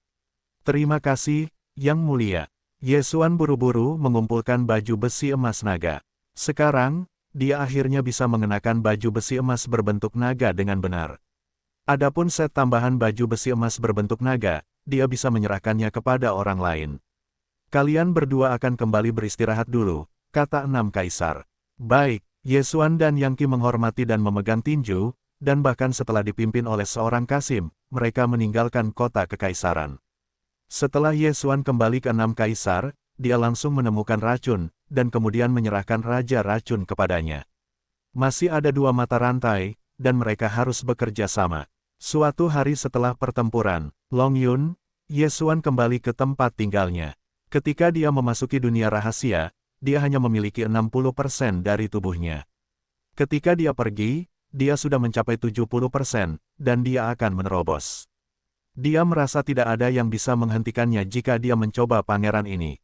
Terima kasih, Yang Mulia. Yesuan buru-buru mengumpulkan baju besi emas naga. Sekarang, dia akhirnya bisa mengenakan baju besi emas berbentuk naga dengan benar. Adapun set tambahan baju besi emas berbentuk naga, dia bisa menyerahkannya kepada orang lain. Kalian berdua akan kembali beristirahat dulu, kata 6 kaisar. Baik, Yesuan dan Yang Qi menghormati dan memegang tinju, dan bahkan setelah dipimpin oleh seorang kasim, mereka meninggalkan kota kekaisaran. Setelah Yesuan kembali ke 6 kaisar, dia langsung menemukan racun, dan kemudian menyerahkan raja racun kepadanya. Masih ada 2 mata rantai, dan mereka harus bekerja sama. Suatu hari setelah pertempuran, Long Yun, Yesuan kembali ke tempat tinggalnya. Ketika dia memasuki dunia rahasia, dia hanya memiliki 60% dari tubuhnya. Ketika dia pergi, dia sudah mencapai 70%, dan dia akan menerobos. Dia merasa tidak ada yang bisa menghentikannya jika dia mencoba pangeran ini.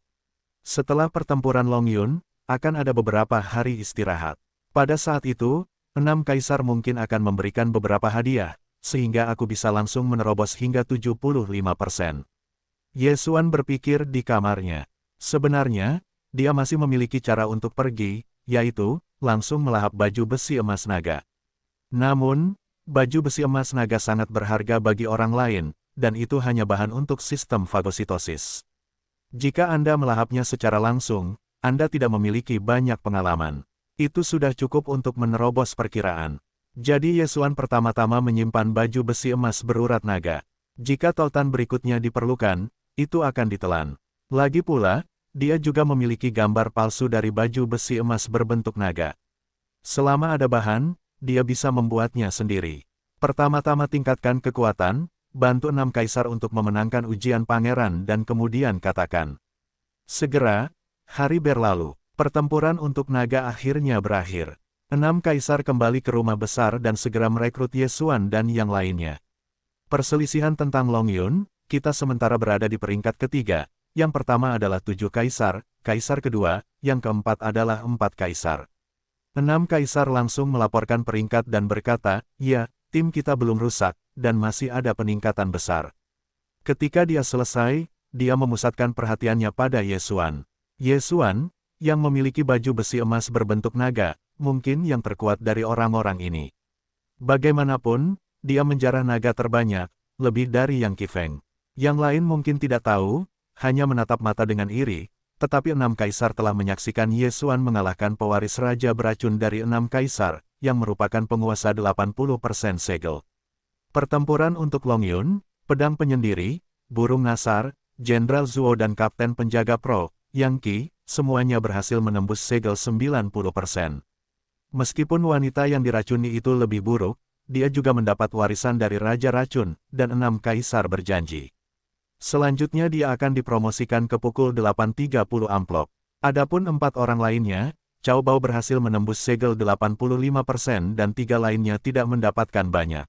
Setelah pertempuran Long Yun, akan ada beberapa hari istirahat. Pada saat itu, 6 kaisar mungkin akan memberikan beberapa hadiah, sehingga aku bisa langsung menerobos hingga 75%. Yesuan berpikir di kamarnya. Sebenarnya, dia masih memiliki cara untuk pergi, yaitu, langsung melahap baju besi emas naga. Namun, baju besi emas naga sangat berharga bagi orang lain, dan itu hanya bahan untuk sistem fagositosis. Jika Anda melahapnya secara langsung, Anda tidak memiliki banyak pengalaman. Itu sudah cukup untuk menerobos perkiraan. Jadi Yesuan pertama-tama menyimpan baju besi emas berurat naga. Jika tautan berikutnya diperlukan, itu akan ditelan. Lagi pula, dia juga memiliki gambar palsu dari baju besi emas berbentuk naga. Selama ada bahan, dia bisa membuatnya sendiri. Pertama-tama tingkatkan kekuatan, bantu 6 kaisar untuk memenangkan ujian pangeran dan kemudian katakan. Segera, hari berlalu, pertempuran untuk naga akhirnya berakhir. 6 kaisar kembali ke rumah besar dan segera merekrut Yesuan dan yang lainnya. Perselisihan tentang Long Yun, kita sementara berada di peringkat ketiga. Yang pertama adalah 7 kaisar, kaisar kedua, yang keempat adalah 4 kaisar. 6 kaisar langsung melaporkan peringkat dan berkata, ya, tim kita belum rusak, dan masih ada peningkatan besar. Ketika dia selesai, dia memusatkan perhatiannya pada Yesuan. Yesuan, yang memiliki baju besi emas berbentuk naga, mungkin yang terkuat dari orang-orang ini. Bagaimanapun, dia menjarah naga terbanyak, lebih dari yang Qifeng. Yang lain mungkin tidak tahu, hanya menatap mata dengan iri, tetapi 6 kaisar telah menyaksikan Yesuan mengalahkan pewaris raja beracun dari 6 kaisar, yang merupakan penguasa 80% segel. Pertempuran untuk Long Yun, pedang penyendiri, burung nasar, Jenderal Zuo dan Kapten Penjaga Pro, Yang Qi, semuanya berhasil menembus segel 90%. Meskipun wanita yang diracuni itu lebih buruk, dia juga mendapat warisan dari Raja Racun, dan 6 kaisar berjanji. Selanjutnya dia akan dipromosikan ke pukul 8.30 amplop. Adapun 4 orang lainnya, Cao Bao berhasil menembus segel 85% dan 3 lainnya tidak mendapatkan banyak.